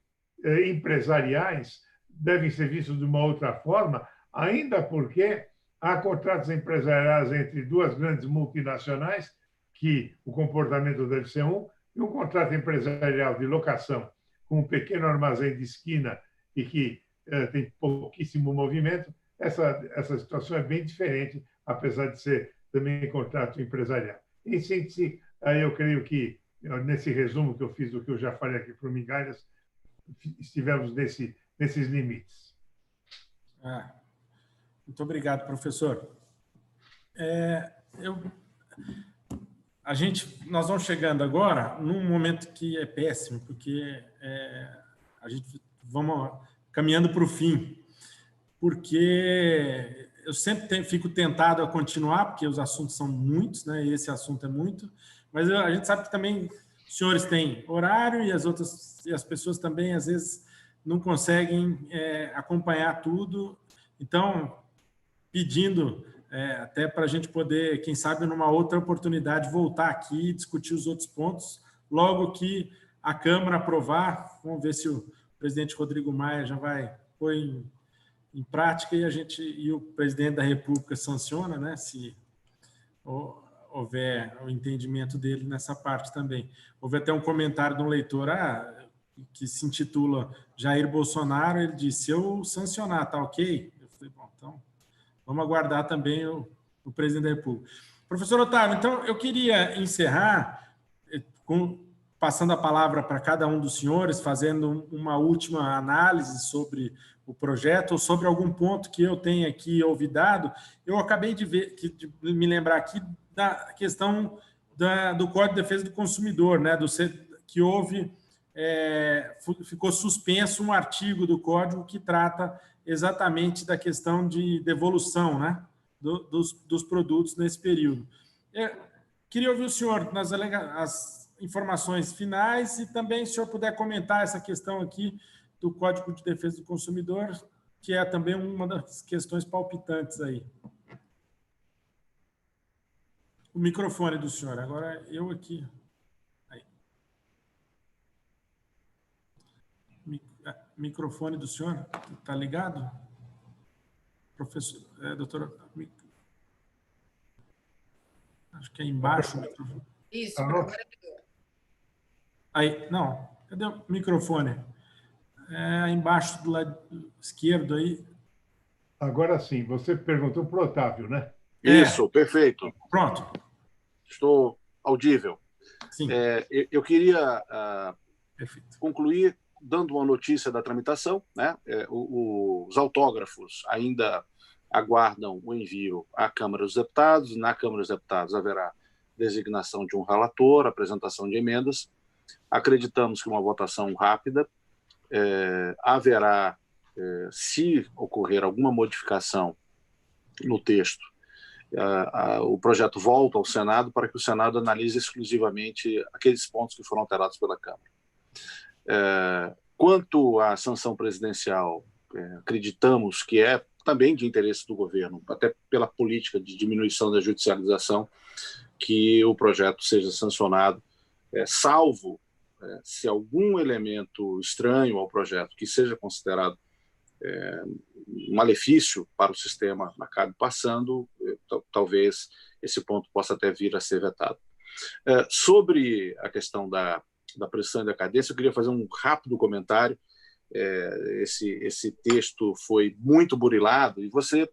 empresariais devem ser vistos de uma outra forma, ainda porque há contratos empresariais entre duas grandes multinacionais, que o comportamento deve ser um, e um contrato empresarial de locação com um pequeno armazém de esquina e que tem pouquíssimo movimento, essa situação é bem diferente, apesar de ser também contrato empresarial. Em síntese, eu creio que, nesse resumo que eu fiz do que eu já falei aqui para o Migalhas, estivemos nesses limites. Muito obrigado, professor. Nós vamos chegando agora num momento que é péssimo, porque a gente vamos caminhando para o fim, porque eu sempre fico tentado a continuar, porque os assuntos são muitos, né? E esse assunto é muito, mas a gente sabe que também os senhores têm horário e as pessoas também, às vezes, não conseguem acompanhar tudo. Então, pedindo até para a gente poder, quem sabe, numa outra oportunidade, voltar aqui e discutir os outros pontos, logo que a Câmara aprovar. Vamos ver se o presidente Rodrigo Maia já vai pôr em prática e o presidente da República sanciona, né, se houver o entendimento dele nessa parte também. Houve até um comentário de um leitor que se intitula Jair Bolsonaro, ele disse: se eu sancionar, tá ok? Eu falei, bom, então vamos aguardar também o presidente da República. Professor Otávio, então eu queria encerrar passando a palavra para cada um dos senhores, fazendo uma última análise sobre o projeto ou sobre algum ponto que eu tenha aqui olvidado. Eu acabei de me lembrar aqui da questão do Código de Defesa do Consumidor, né, que houve, ficou suspenso um artigo do Código que trata exatamente da questão de devolução, né, dos produtos nesse período. Queria ouvir o senhor as informações finais e também, se o senhor puder comentar essa questão aqui do Código de Defesa do Consumidor, que é também uma das questões palpitantes aí. O microfone do senhor, agora eu aqui. Aí. Microfone do senhor, está ligado? Professor, doutora... Acho que é embaixo o microfone. Isso, agora aí, não, cadê o microfone? Embaixo do lado esquerdo aí. Agora sim, você perguntou para o Otávio, né? Isso, perfeito. Pronto. Estou audível. Sim. Eu queria concluir dando uma notícia da tramitação, né? Os autógrafos ainda aguardam o envio à Câmara dos Deputados. Na Câmara dos Deputados haverá designação de um relator, apresentação de emendas. Acreditamos que uma votação rápida. Haverá, se ocorrer alguma modificação no texto, o projeto volta ao Senado para que o Senado analise exclusivamente aqueles pontos que foram alterados pela Câmara. Quanto à sanção presidencial, acreditamos que é também de interesse do governo, até pela política de diminuição da judicialização, que o projeto seja sancionado, salvo se algum elemento estranho ao projeto que seja considerado um malefício para o sistema acabe passando, talvez esse ponto possa até vir a ser vetado. Sobre a questão da pressão e da cadência, eu queria fazer um rápido comentário. Esse texto foi muito burilado e você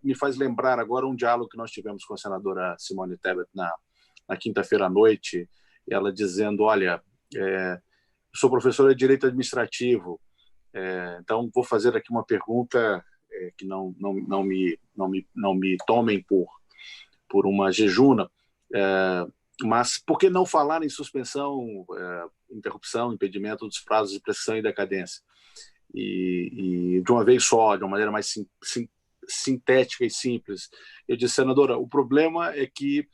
me faz lembrar agora um diálogo que nós tivemos com a senadora Simone Tebet na quinta-feira à noite, ela dizendo, olha, sou professora de Direito Administrativo, então vou fazer aqui uma pergunta que não me tomem por uma jejuna, mas por que não falar em suspensão, interrupção, impedimento dos prazos de prescrição e decadência? E de uma vez só, de uma maneira mais sintética e simples. Eu disse, senadora, o problema é que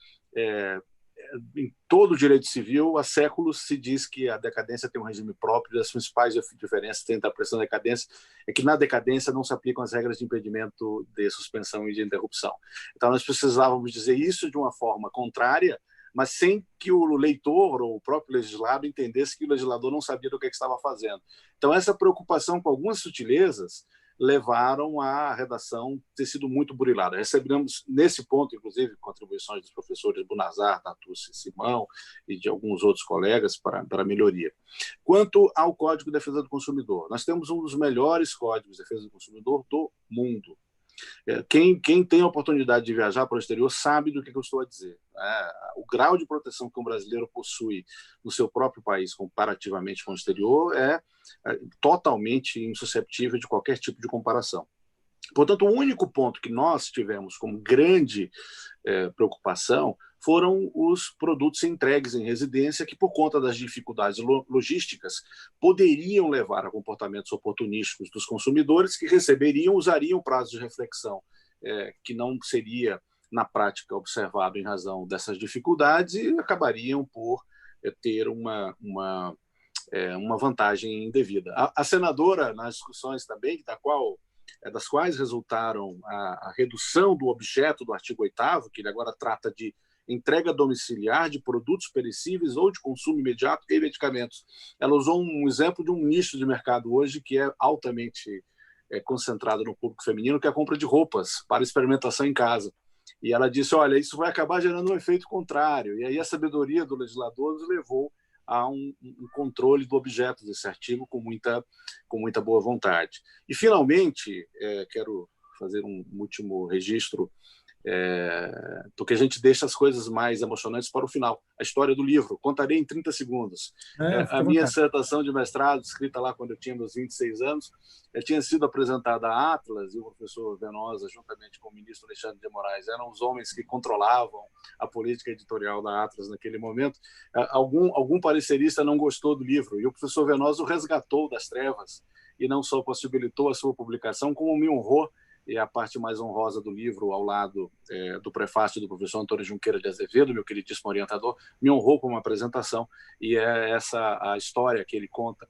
em todo o direito civil, há séculos se diz que a decadência tem um regime próprio, e as principais diferenças entre a pressão e a decadência é que na decadência não se aplicam as regras de impedimento, de suspensão e de interrupção. Então, nós precisávamos dizer isso de uma forma contrária, mas sem que o leitor ou o próprio legislador entendesse que o legislador não sabia do que estava fazendo. Então, essa preocupação com algumas sutilezas levaram a redação ter sido muito burilada. Recebemos, nesse ponto, inclusive, contribuições dos professores Bunazar, Natúcio e Simão e de alguns outros colegas para melhoria. Quanto ao Código de Defesa do Consumidor, nós temos um dos melhores códigos de defesa do consumidor do mundo. Quem tem a oportunidade de viajar para o exterior sabe do que eu estou a dizer. O grau de proteção que um brasileiro possui no seu próprio país, comparativamente com o exterior, é totalmente insusceptível de qualquer tipo de comparação. Portanto, o único ponto que nós tivemos como grande preocupação foram os produtos entregues em residência que, por conta das dificuldades logísticas, poderiam levar a comportamentos oportunísticos dos consumidores que usariam prazos de reflexão que não seria, na prática, observado em razão dessas dificuldades e acabariam por ter uma vantagem indevida. A senadora, nas discussões também, das quais resultaram a redução do objeto do artigo 8º, que ele agora trata de entrega domiciliar de produtos perecíveis ou de consumo imediato e medicamentos. Ela usou um exemplo de um nicho de mercado hoje que é altamente concentrado no público feminino, que é a compra de roupas para experimentação em casa. E ela disse, olha, isso vai acabar gerando um efeito contrário. E aí a sabedoria do legislador nos levou a um controle do objeto desse artigo com muita boa vontade. E, finalmente, quero fazer um último registro, porque a gente deixa as coisas mais emocionantes para o final. A história do livro. Contarei em 30 segundos. A minha dissertação de mestrado, escrita lá quando eu tinha meus 26 anos, tinha sido apresentada à Atlas, e o professor Venosa, juntamente com o ministro Alexandre de Moraes, eram os homens que controlavam a política editorial da Atlas naquele momento. Algum parecerista não gostou do livro, e o professor Venosa o resgatou das trevas, e não só possibilitou a sua publicação, como me honrou, e a parte mais honrosa do livro, ao lado do prefácio do professor Antônio Junqueira de Azevedo, meu queridíssimo orientador, me honrou com uma apresentação, e é essa a história que ele conta,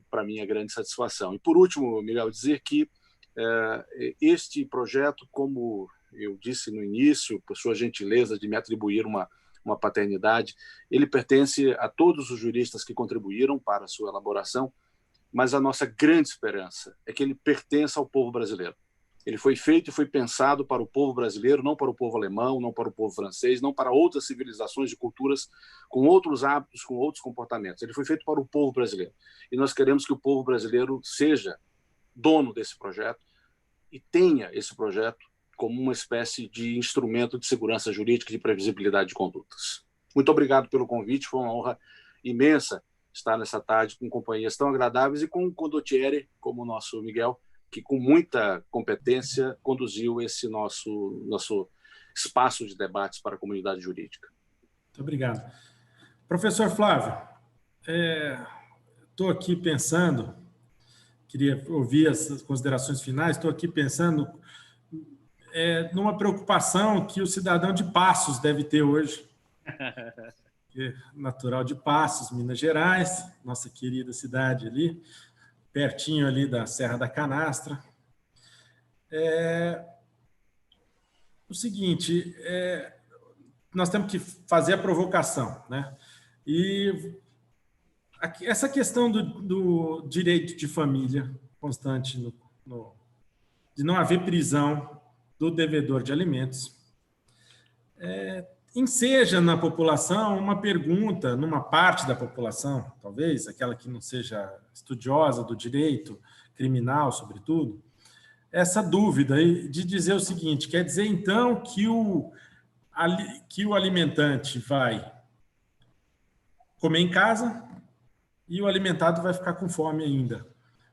para mim, a grande satisfação. E, por último, Miguel, dizer que este projeto, como eu disse no início, por sua gentileza de me atribuir uma paternidade, ele pertence a todos os juristas que contribuíram para a sua elaboração, mas a nossa grande esperança é que ele pertença ao povo brasileiro. Ele foi feito e foi pensado para o povo brasileiro, não para o povo alemão, não para o povo francês, não para outras civilizações de culturas com outros hábitos, com outros comportamentos. Ele foi feito para o povo brasileiro. E nós queremos que o povo brasileiro seja dono desse projeto e tenha esse projeto como uma espécie de instrumento de segurança jurídica e de previsibilidade de condutas. Muito obrigado pelo convite, foi uma honra imensa estar nessa tarde com companhias tão agradáveis e com um condottiere como o nosso Miguel, que com muita competência conduziu esse nosso espaço de debates para a comunidade jurídica. Muito obrigado. Professor Flávio, estou aqui pensando, queria ouvir as considerações finais, estou aqui pensando numa preocupação que o cidadão de Passos deve ter hoje, natural de Passos, Minas Gerais, nossa querida cidade ali, pertinho ali da Serra da Canastra. O seguinte, nós temos que fazer a provocação, né? E essa questão do direito de família constante, de não haver prisão do devedor de alimentos, enseja na população uma pergunta, numa parte da população, talvez, aquela que não seja estudiosa do direito criminal, sobretudo, essa dúvida aí de dizer o seguinte, quer dizer, então, que o alimentante vai comer em casa e o alimentado vai ficar com fome ainda.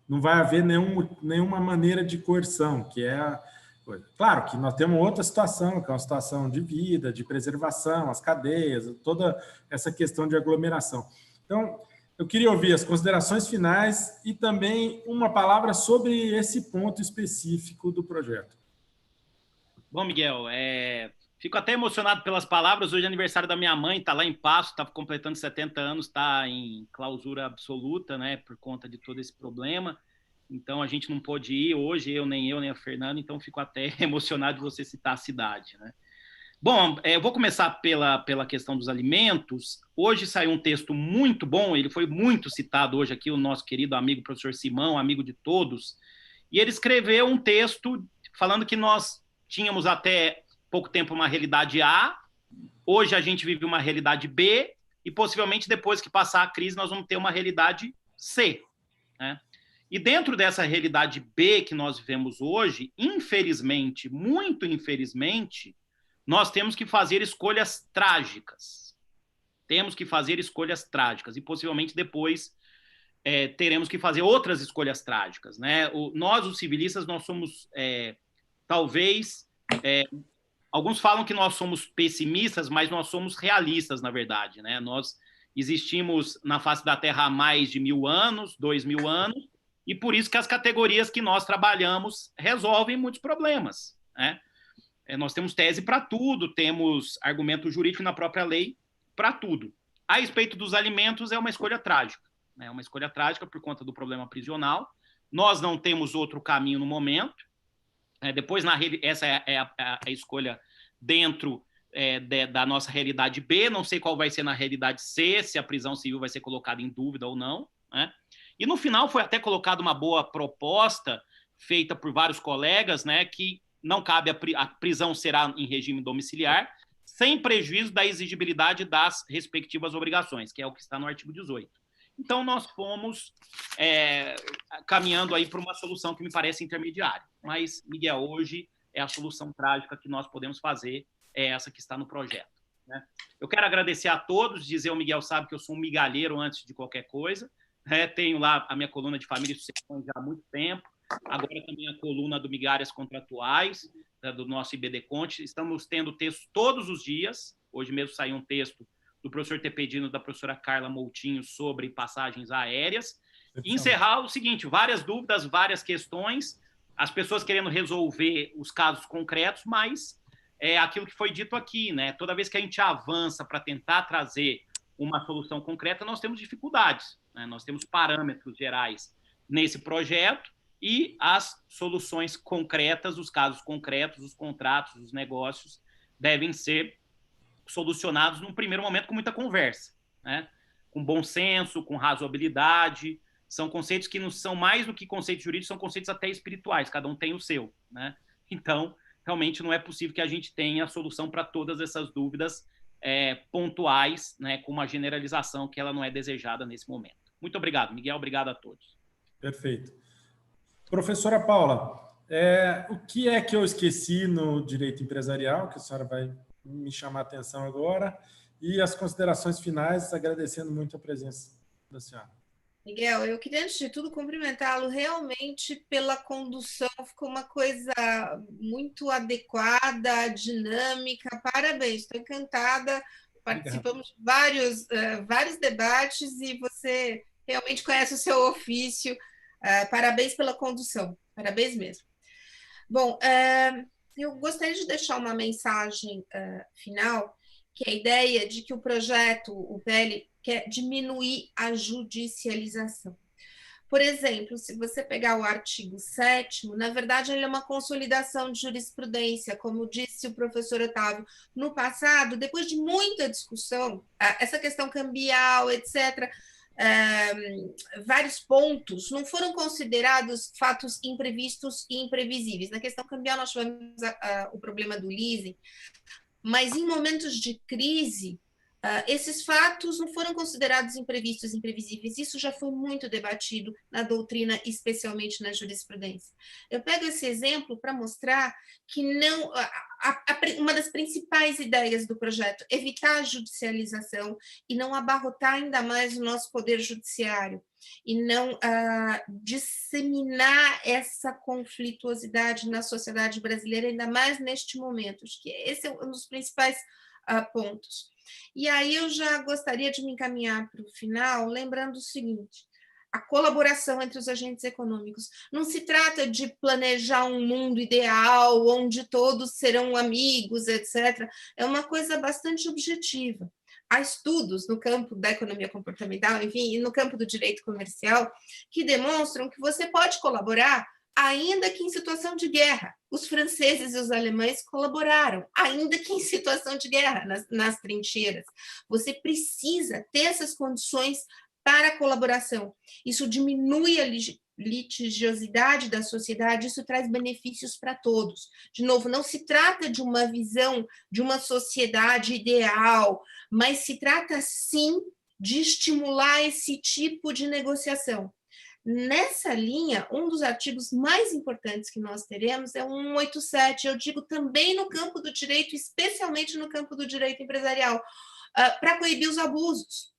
Não vai haver nenhuma maneira de coerção, que é a coisa. Claro que nós temos outra situação, que é uma situação de vida, de preservação, as cadeias, toda essa questão de aglomeração. Então, eu queria ouvir as considerações finais e também uma palavra sobre esse ponto específico do projeto. Bom, Miguel, fico até emocionado pelas palavras. Hoje é aniversário da minha mãe, está lá em Paço, está completando 70 anos, está em clausura absoluta, né, por conta de todo esse problema. Então, a gente não pôde ir hoje, nem eu, nem a Fernanda, então fico até emocionado de você citar a cidade, né? Bom, eu vou começar pela questão dos alimentos. Hoje saiu um texto muito bom, ele foi muito citado hoje aqui, o nosso querido amigo professor Simão, amigo de todos, e ele escreveu um texto falando que nós tínhamos até pouco tempo uma realidade A, hoje a gente vive uma realidade B, e possivelmente depois que passar a crise nós vamos ter uma realidade C, né? E dentro dessa realidade B que nós vivemos hoje, infelizmente, muito infelizmente, nós temos que fazer escolhas trágicas. Temos que fazer escolhas trágicas. E possivelmente depois teremos que fazer outras escolhas trágicas, né? Nós, os civilistas, nós somos, talvez... alguns falam que nós somos pessimistas, mas nós somos realistas, na verdade, né? Nós existimos na face da Terra há mais de 1000 anos, 2000 anos, e por isso que as categorias que nós trabalhamos resolvem muitos problemas, né? Nós temos tese para tudo, temos argumento jurídico na própria lei para tudo. A respeito dos alimentos, é uma escolha trágica, né? É uma escolha trágica por conta do problema prisional. Nós não temos outro caminho no momento. Depois, essa é a escolha dentro da nossa realidade B. Não sei qual vai ser na realidade C, se a prisão civil vai ser colocada em dúvida ou não, né? E no final foi até colocada uma boa proposta feita por vários colegas, né, que não cabe a prisão será em regime domiciliar, sem prejuízo da exigibilidade das respectivas obrigações, que é o que está no artigo 18. Então, nós fomos caminhando aí para uma solução que me parece intermediária. Mas, Miguel, hoje é a solução trágica que nós podemos fazer, é essa que está no projeto, né? Eu quero agradecer a todos, dizer, o Miguel sabe que eu sou um migalheiro antes de qualquer coisa, né? Tenho lá a minha coluna de família e sucessões já há muito tempo, agora também a coluna do Migalhas Contratuais, do nosso IBD Conte. Estamos tendo textos todos os dias. Hoje mesmo saiu um texto do professor Tepedino, da professora Carla Moutinho, sobre passagens aéreas. E encerrar o seguinte, várias dúvidas, várias questões, as pessoas querendo resolver os casos concretos, mas é aquilo que foi dito aqui, né? Toda vez que a gente avança para tentar trazer uma solução concreta, nós temos dificuldades, né? Nós temos parâmetros gerais nesse projeto, e as soluções concretas, os casos concretos, os contratos, os negócios, devem ser solucionados num primeiro momento com muita conversa, né? Com bom senso, com razoabilidade. São conceitos que não são mais do que conceitos jurídicos, são conceitos até espirituais, cada um tem o seu, né? Então, realmente não é possível que a gente tenha a solução para todas essas dúvidas pontuais, né, com uma generalização que ela não é desejada nesse momento. Muito obrigado, Miguel, obrigado a todos. Perfeito. Professora Paula, o que é que eu esqueci no direito empresarial, que a senhora vai me chamar a atenção agora, e as considerações finais, agradecendo muito a presença da senhora. Miguel, eu queria, antes de tudo, cumprimentá-lo realmente pela condução, ficou uma coisa muito adequada, dinâmica, parabéns, estou encantada, participamos de vários debates e você realmente conhece o seu ofício, parabéns pela condução, parabéns mesmo. Bom, eu gostaria de deixar uma mensagem final, que é a ideia de que o projeto, o PL, quer diminuir a judicialização. Por exemplo, se você pegar o artigo 7º, na verdade, ele é uma consolidação de jurisprudência, como disse o professor Otávio. No passado, depois de muita discussão, essa questão cambial, etc., vários pontos não foram considerados fatos imprevistos e imprevisíveis. Na questão cambial, nós tivemos o problema do leasing, mas em momentos de crise, Esses fatos não foram considerados imprevistos e imprevisíveis. Isso já foi muito debatido na doutrina, especialmente na jurisprudência. Eu pego esse exemplo para mostrar que não uma das principais ideias do projeto, evitar a judicialização e não abarrotar ainda mais o nosso poder judiciário, e não disseminar essa conflituosidade na sociedade brasileira, ainda mais neste momento. Acho que esse é um dos principais pontos. E aí eu já gostaria de me encaminhar para o final, lembrando o seguinte: a colaboração entre os agentes econômicos. Não se trata de planejar um mundo ideal, onde todos serão amigos, etc. É uma coisa bastante objetiva. Há estudos no campo da economia comportamental, enfim, e no campo do direito comercial, que demonstram que você pode colaborar ainda que em situação de guerra. Os franceses e os alemães colaboraram, ainda que em situação de guerra, nas trincheiras. Você precisa ter essas condições para a colaboração. Isso diminui a litigiosidade da sociedade, isso traz benefícios para todos. De novo, não se trata de uma visão de uma sociedade ideal, mas se trata, sim, de estimular esse tipo de negociação. Nessa linha, um dos artigos mais importantes que nós teremos é o 187, eu digo também no campo do direito, especialmente no campo do direito empresarial, para coibir os abusos.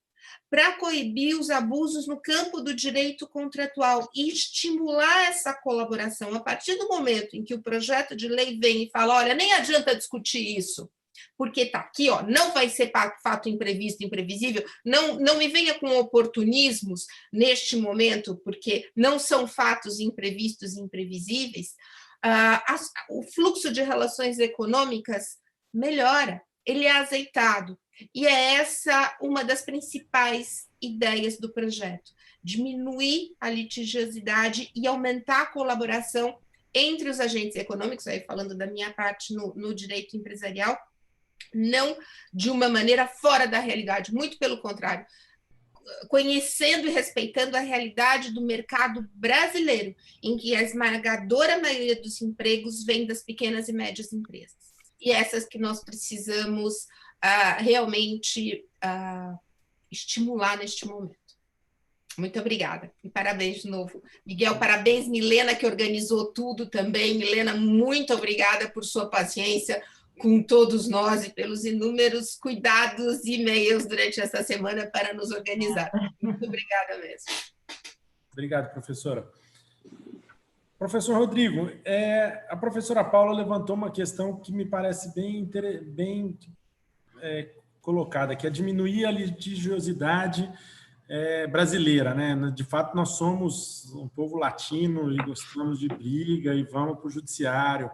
Para coibir os abusos no campo do direito contratual e estimular essa colaboração. A partir do momento em que o projeto de lei vem e fala, olha, nem adianta discutir isso, porque está aqui, ó, não vai ser fato imprevisto, imprevisível, não me venha com oportunismos neste momento, porque não são fatos imprevistos e imprevisíveis, o fluxo de relações econômicas melhora, ele é azeitado. E é essa uma das principais ideias do projeto, diminuir a litigiosidade e aumentar a colaboração entre os agentes econômicos, aí falando da minha parte no direito empresarial, não de uma maneira fora da realidade, muito pelo contrário, conhecendo e respeitando a realidade do mercado brasileiro, em que a esmagadora maioria dos empregos vem das pequenas e médias empresas. E essas que nós precisamos realmente estimular neste momento. Muito obrigada. E parabéns de novo. Miguel, parabéns, Milena, que organizou tudo também. Milena, muito obrigada por sua paciência com todos nós e pelos inúmeros cuidados e e-mails durante essa semana para nos organizar. Muito obrigada mesmo. Obrigado, professora. Professor Rodrigo, a professora Paula levantou uma questão que me parece bem colocada, que é diminuir a litigiosidade brasileira, né? De fato, nós somos um povo latino e gostamos de briga e vamos para o judiciário.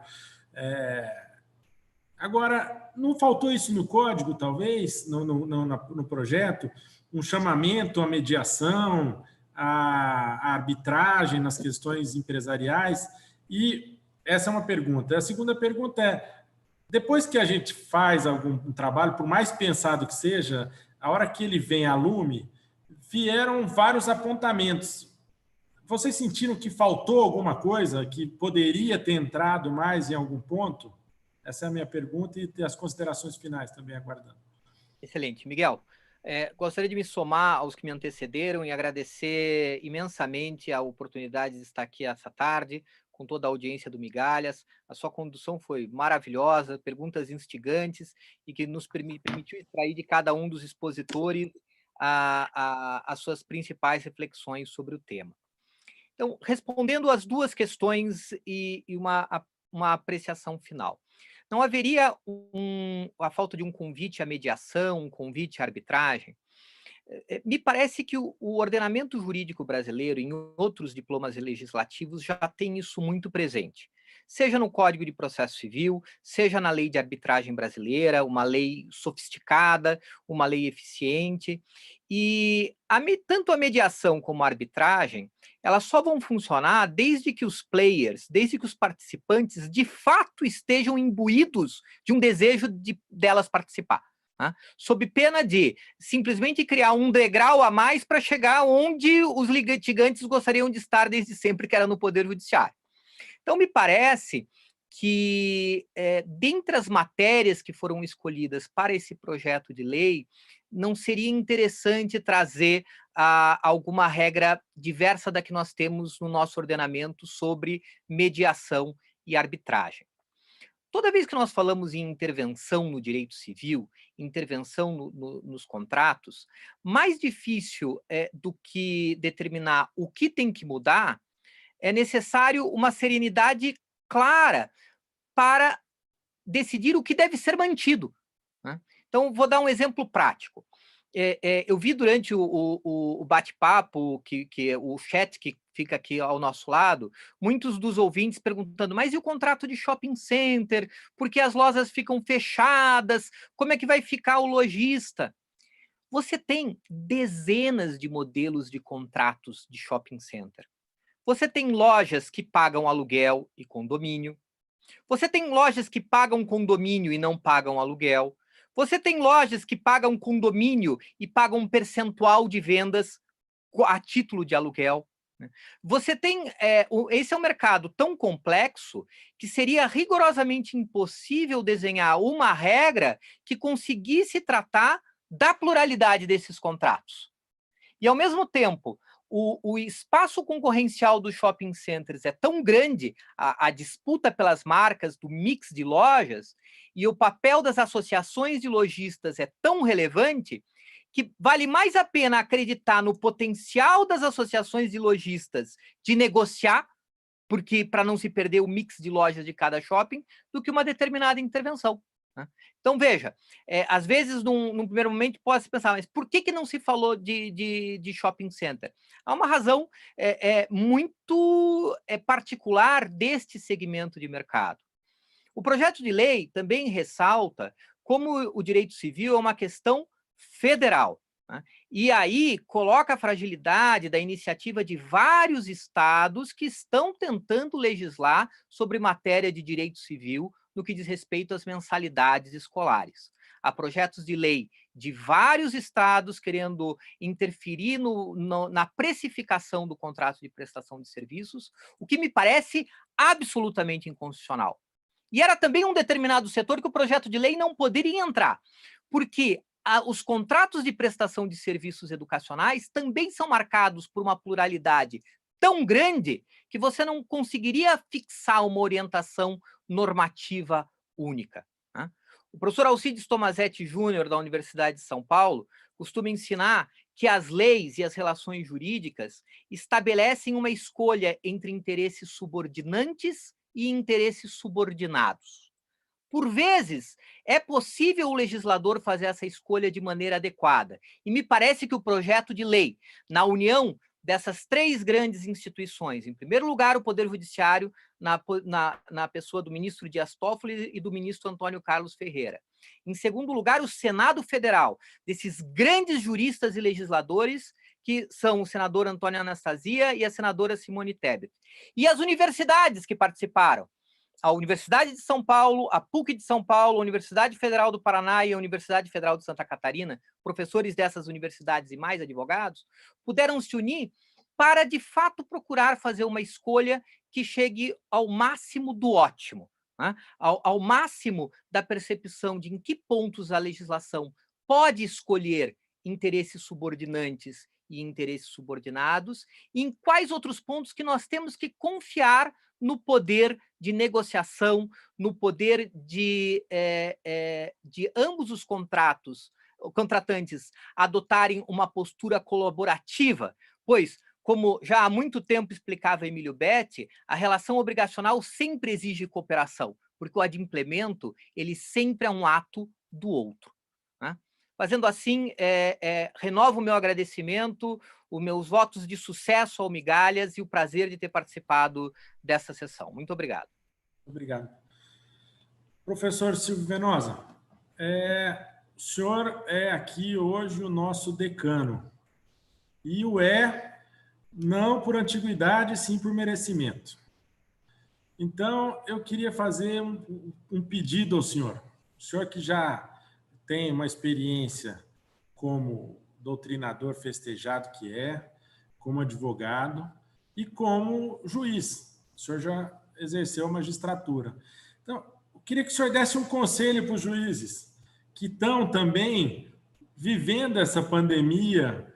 Agora, não faltou isso no código, talvez, no projeto? Um chamamento à mediação, à arbitragem nas questões empresariais? E essa é uma pergunta. A segunda pergunta é, depois que a gente faz algum trabalho, por mais pensado que seja, a hora que ele vem a lume, vieram vários apontamentos. Vocês sentiram que faltou alguma coisa, que poderia ter entrado mais em algum ponto? Essa é a minha pergunta e as considerações finais também aguardando. Excelente. Miguel, gostaria de me somar aos que me antecederam e agradecer imensamente a oportunidade de estar aqui essa tarde, com toda a audiência do Migalhas. A sua condução foi maravilhosa, perguntas instigantes e que nos permitiu extrair de cada um dos expositores as suas principais reflexões sobre o tema. Então, respondendo às duas questões e uma apreciação final. Não haveria a falta de um convite à mediação, um convite à arbitragem? Me parece que o ordenamento jurídico brasileiro, em outros diplomas legislativos, já tem isso muito presente. Seja no Código de Processo Civil, seja na Lei de Arbitragem Brasileira, uma lei sofisticada, uma lei eficiente. E tanto a mediação como a arbitragem, elas só vão funcionar desde que os players, desde que os participantes, de fato, estejam imbuídos de um desejo delas participar. Sob pena de simplesmente criar um degrau a mais para chegar onde os litigantes gostariam de estar desde sempre, que era no Poder Judiciário. Então, me parece que, dentre as matérias que foram escolhidas para esse projeto de lei, não seria interessante trazer alguma regra diversa da que nós temos no nosso ordenamento sobre mediação e arbitragem. Toda vez que nós falamos em intervenção no direito civil, intervenção nos contratos, mais difícil do que determinar o que tem que mudar, é necessário uma serenidade clara para decidir o que deve ser mantido, né? Então, vou dar um exemplo prático. Eu vi durante o bate-papo, o chat que fica aqui ao nosso lado, muitos dos ouvintes perguntando, mas e o contrato de shopping center? Por que as lojas ficam fechadas? Como é que vai ficar o lojista? Você tem dezenas de modelos de contratos de shopping center. Você tem lojas que pagam aluguel e condomínio. Você tem lojas que pagam condomínio e não pagam aluguel. Você tem lojas que pagam condomínio e pagam um percentual de vendas a título de aluguel. Você tem... esse é um mercado tão complexo que seria rigorosamente impossível desenhar uma regra que conseguisse tratar da pluralidade desses contratos. E, ao mesmo tempo, o espaço concorrencial dos shopping centers é tão grande, a disputa pelas marcas do mix de lojas, e o papel das associações de lojistas é tão relevante que vale mais a pena acreditar no potencial das associações de lojistas de negociar, porque para não se perder o mix de lojas de cada shopping, do que uma determinada intervenção. Então, veja, às vezes, num primeiro momento, pode se pensar, mas por que não se falou de shopping center? Há uma razão muito particular deste segmento de mercado. O projeto de lei também ressalta como o direito civil é uma questão federal, né? E aí coloca a fragilidade da iniciativa de vários estados que estão tentando legislar sobre matéria de direito civil no que diz respeito às mensalidades escolares. Há projetos de lei de vários estados querendo interferir na precificação do contrato de prestação de serviços, o que me parece absolutamente inconstitucional. E era também um determinado setor que o projeto de lei não poderia entrar, porque os contratos de prestação de serviços educacionais também são marcados por uma pluralidade tão grande que você não conseguiria fixar uma orientação normativa única, né? O professor Alcides Tomazetti Júnior, da Universidade de São Paulo, costuma ensinar que as leis e as relações jurídicas estabelecem uma escolha entre interesses subordinantes e interesses subordinados. Por vezes, é possível o legislador fazer essa escolha de maneira adequada. E me parece que o projeto de lei, na união dessas três grandes instituições, em primeiro lugar, o Poder Judiciário, na pessoa do ministro Dias Toffoli e do ministro Antônio Carlos Ferreira. Em segundo lugar, o Senado Federal, desses grandes juristas e legisladores, que são o senador Antônio Anastasia e a senadora Simone Tebet. E as universidades que participaram. A Universidade de São Paulo, a PUC de São Paulo, a Universidade Federal do Paraná e a Universidade Federal de Santa Catarina, professores dessas universidades e mais advogados, puderam se unir para, de fato, procurar fazer uma escolha que chegue ao máximo do ótimo, né? Ao máximo da percepção de em que pontos a legislação pode escolher interesses subordinantes e interesses subordinados, e em quais outros pontos que nós temos que confiar no poder de negociação, no poder de ambos os contratantes adotarem uma postura colaborativa, pois, como já há muito tempo explicava Emílio Betti, a relação obrigacional sempre exige cooperação, porque o adimplemento ele sempre é um ato do outro, né? Fazendo assim, renovo o meu agradecimento, os meus votos de sucesso ao Migalhas e o prazer de ter participado dessa sessão. Muito obrigado. Obrigado. Professor Silvio Venosa, o senhor é aqui hoje o nosso decano. E o não por antiguidade, sim por merecimento. Então, eu queria fazer um pedido ao senhor. O senhor que já tem uma experiência como doutrinador festejado que como advogado e como juiz. O senhor já exerceu a magistratura. Então, eu queria que o senhor desse um conselho para os juízes que estão também vivendo essa pandemia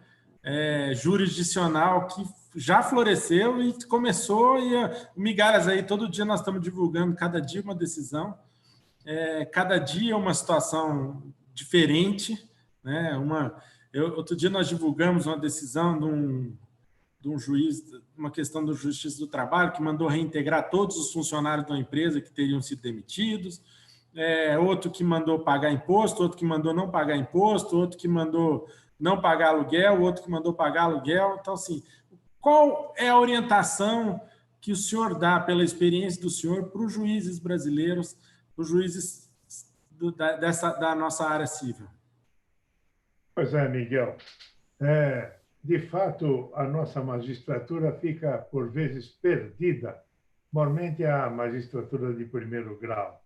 jurisdicional que já floresceu e começou, e o Migalhas aí, todo dia nós estamos divulgando, cada dia uma decisão, cada dia uma situação diferente, né? Outro dia nós divulgamos uma decisão de um juiz, uma questão do Justiça do Trabalho, que mandou reintegrar todos os funcionários da empresa que teriam sido demitidos, outro que mandou pagar imposto, outro que mandou não pagar imposto, outro que mandou não pagar aluguel, outro que mandou pagar aluguel. Então, assim, qual é a orientação que o senhor dá, pela experiência do senhor, para os juízes brasileiros, para os juízes da nossa área civil? Pois é, Miguel. De fato, a nossa magistratura fica, por vezes, perdida, mormente a magistratura de primeiro grau.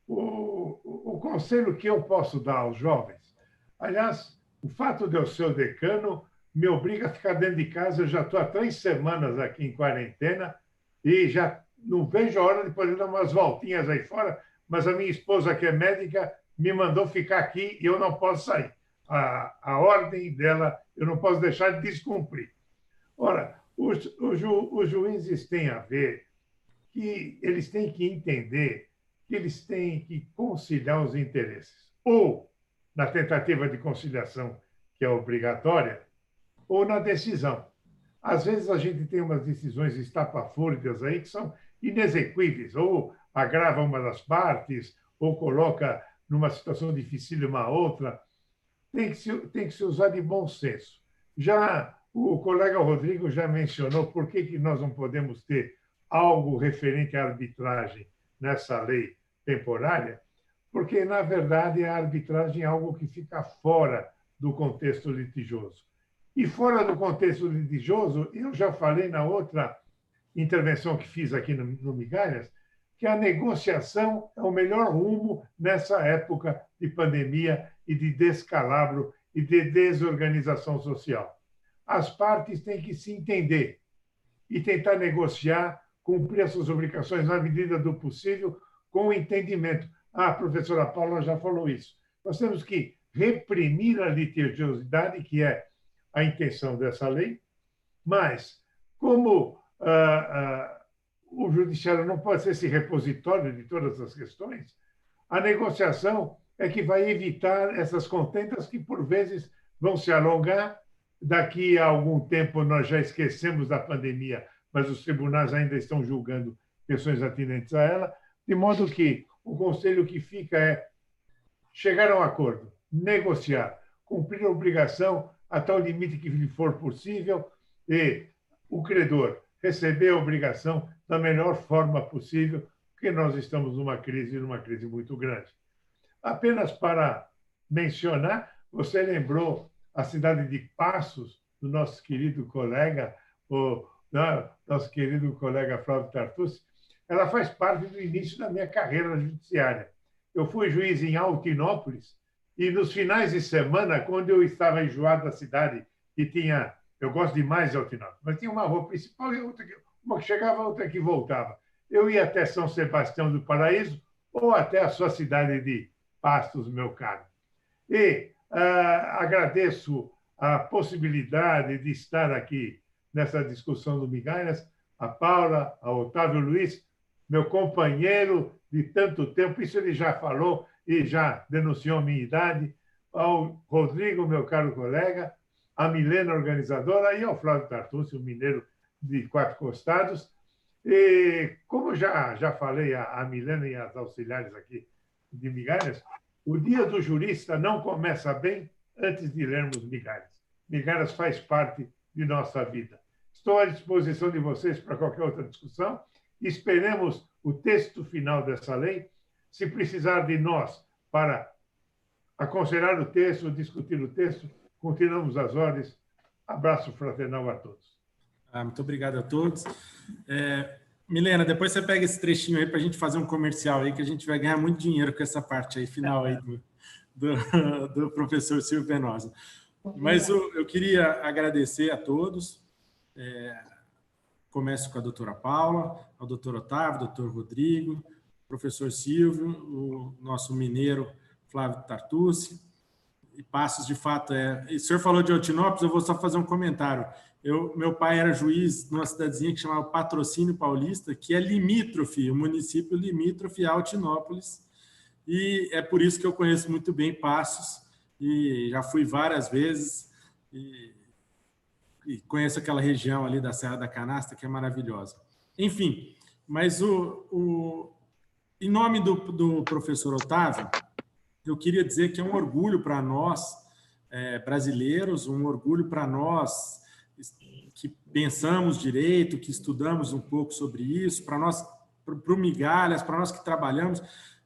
O conselho que eu posso dar aos jovens, aliás, o fato de eu ser o decano me obriga a ficar dentro de casa. Eu já estou há 3 semanas aqui em quarentena e já não vejo a hora de poder dar umas voltinhas aí fora, mas a minha esposa, que é médica, me mandou ficar aqui e eu não posso sair. A ordem dela eu não posso deixar de descumprir. Ora, os juízes têm a ver que eles têm que entender que eles têm que conciliar os interesses, ou na tentativa de conciliação, que é obrigatória, ou na decisão. Às vezes a gente tem umas decisões estapafúrdias aí que são inexequíveis, ou agrava uma das partes, ou coloca numa situação difícil uma outra. Tem que se usar de bom senso. Já o colega Rodrigo já mencionou por que nós não podemos ter algo referente à arbitragem nessa lei temporária, porque, na verdade, a arbitragem é algo que fica fora do contexto litigioso. E fora do contexto litigioso, eu já falei na outra intervenção que fiz aqui no Migalhas, que a negociação é o melhor rumo nessa época de pandemia e de descalabro e de desorganização social. As partes têm que se entender e tentar negociar, cumprir as suas obrigações na medida do possível, com entendimento. A professora Paula já falou isso. Nós temos que reprimir a litigiosidade, que é a intenção dessa lei, mas como o judiciário não pode ser esse repositório de todas as questões, a negociação é que vai evitar essas contendas que, por vezes, vão se alongar. Daqui a algum tempo nós já esquecemos da pandemia, mas os tribunais ainda estão julgando questões atinentes a ela, de modo que o conselho que fica é chegar a um acordo, negociar, cumprir a obrigação até o limite que lhe for possível e o credor receber a obrigação da melhor forma possível, porque nós estamos numa crise muito grande. Apenas para mencionar, você lembrou a cidade de Passos, do nosso querido colega, nosso querido colega Flávio Tartucci. Ela faz parte do início da minha carreira judiciária. Eu fui juiz em Altinópolis e, nos finais de semana, quando eu estava enjoado da cidade, que tinha... Eu gosto demais de Altinópolis, mas tinha uma rua principal e outra, uma que chegava, outra que voltava. Eu ia até São Sebastião do Paraíso ou até a sua cidade de Pastos, meu caro. E agradeço a possibilidade de estar aqui nessa discussão do Migalhas, a Paula, a Otávio Luiz, meu companheiro de tanto tempo, isso ele já falou e já denunciou a minha idade, ao Rodrigo, meu caro colega, a Milena, organizadora, e ao Flávio Tartucci, o mineiro de Quatro Costados. E, como já falei a Milena e as auxiliares aqui de Migalhas, o Dia do Jurista não começa bem antes de lermos Migalhas. Migalhas faz parte de nossa vida. Estou à disposição de vocês para qualquer outra discussão. Esperemos o texto final dessa lei. Se precisar de nós para aconselhar o texto, discutir o texto, continuamos às ordens. Abraço fraternal a todos. Muito obrigado a todos. Milena, depois você pega esse trechinho aí para a gente fazer um comercial aí, que a gente vai ganhar muito dinheiro com essa parte aí final aí do professor Silvio Venosa. Mas eu queria agradecer a todos. começo com a doutora Paula, ao doutor Otávio, doutor Rodrigo, professor Silvio, o nosso mineiro Flávio Tartucci, e Passos, de fato, o senhor falou de Altinópolis, eu vou só fazer um comentário. Meu pai era juiz numa cidadezinha que chamava Patrocínio Paulista, que é limítrofe, o município limítrofe a Altinópolis, e é por isso que eu conheço muito bem Passos, e já fui várias vezes, e conheço aquela região ali da Serra da Canastra, que é maravilhosa. Enfim, mas em nome do professor Otávio, eu queria dizer que é um orgulho para nós, brasileiros, um orgulho para nós que pensamos direito, que estudamos um pouco sobre isso, para nós, para o Migalhas, para nós que trabalhamos,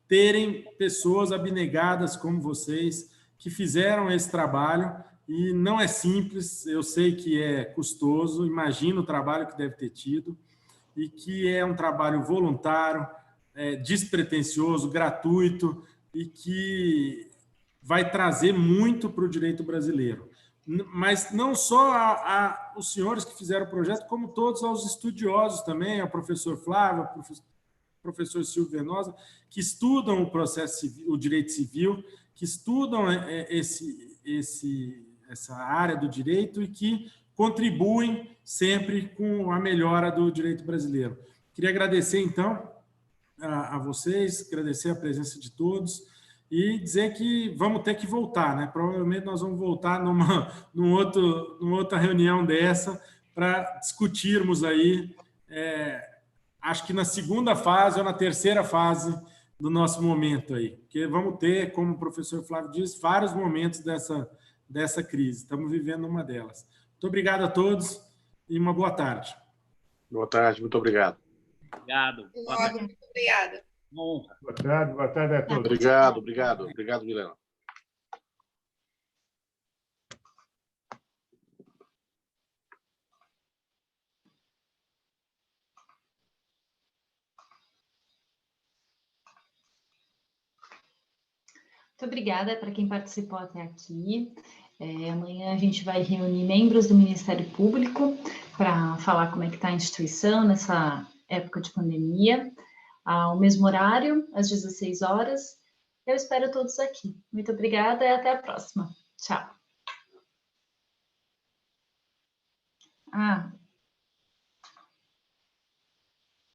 terem pessoas abnegadas como vocês, que fizeram esse trabalho, e não é simples, eu sei que é custoso, imagino o trabalho que deve ter tido, e que é um trabalho voluntário, despretensioso, gratuito, e que vai trazer muito para o direito brasileiro. Mas não só os senhores que fizeram o projeto, como todos os estudiosos também, o professor Flávio, o professor Silvio Venosa, que estudam o processo civil, o direito civil, que estudam essa área do direito e que contribuem sempre com a melhora do direito brasileiro. Queria agradecer, então, a vocês, agradecer a presença de todos e dizer que vamos ter que voltar, né? Provavelmente nós vamos voltar numa outra reunião dessa para discutirmos aí, acho que na segunda fase ou na terceira fase do nosso momento aí, porque vamos ter, como o professor Flávio disse, vários momentos dessa crise. Estamos vivendo uma delas. Muito obrigado a todos e uma boa tarde. Boa tarde, muito obrigado. Obrigado. Muito obrigada. Honra. Boa tarde a todos. Obrigado, Milena. Muito obrigada para quem participou até aqui. Amanhã a gente vai reunir membros do Ministério Público para falar como é que está a instituição nessa época de pandemia, ao mesmo horário, às 16 horas. Eu espero todos aqui. Muito obrigada e até a próxima. Tchau.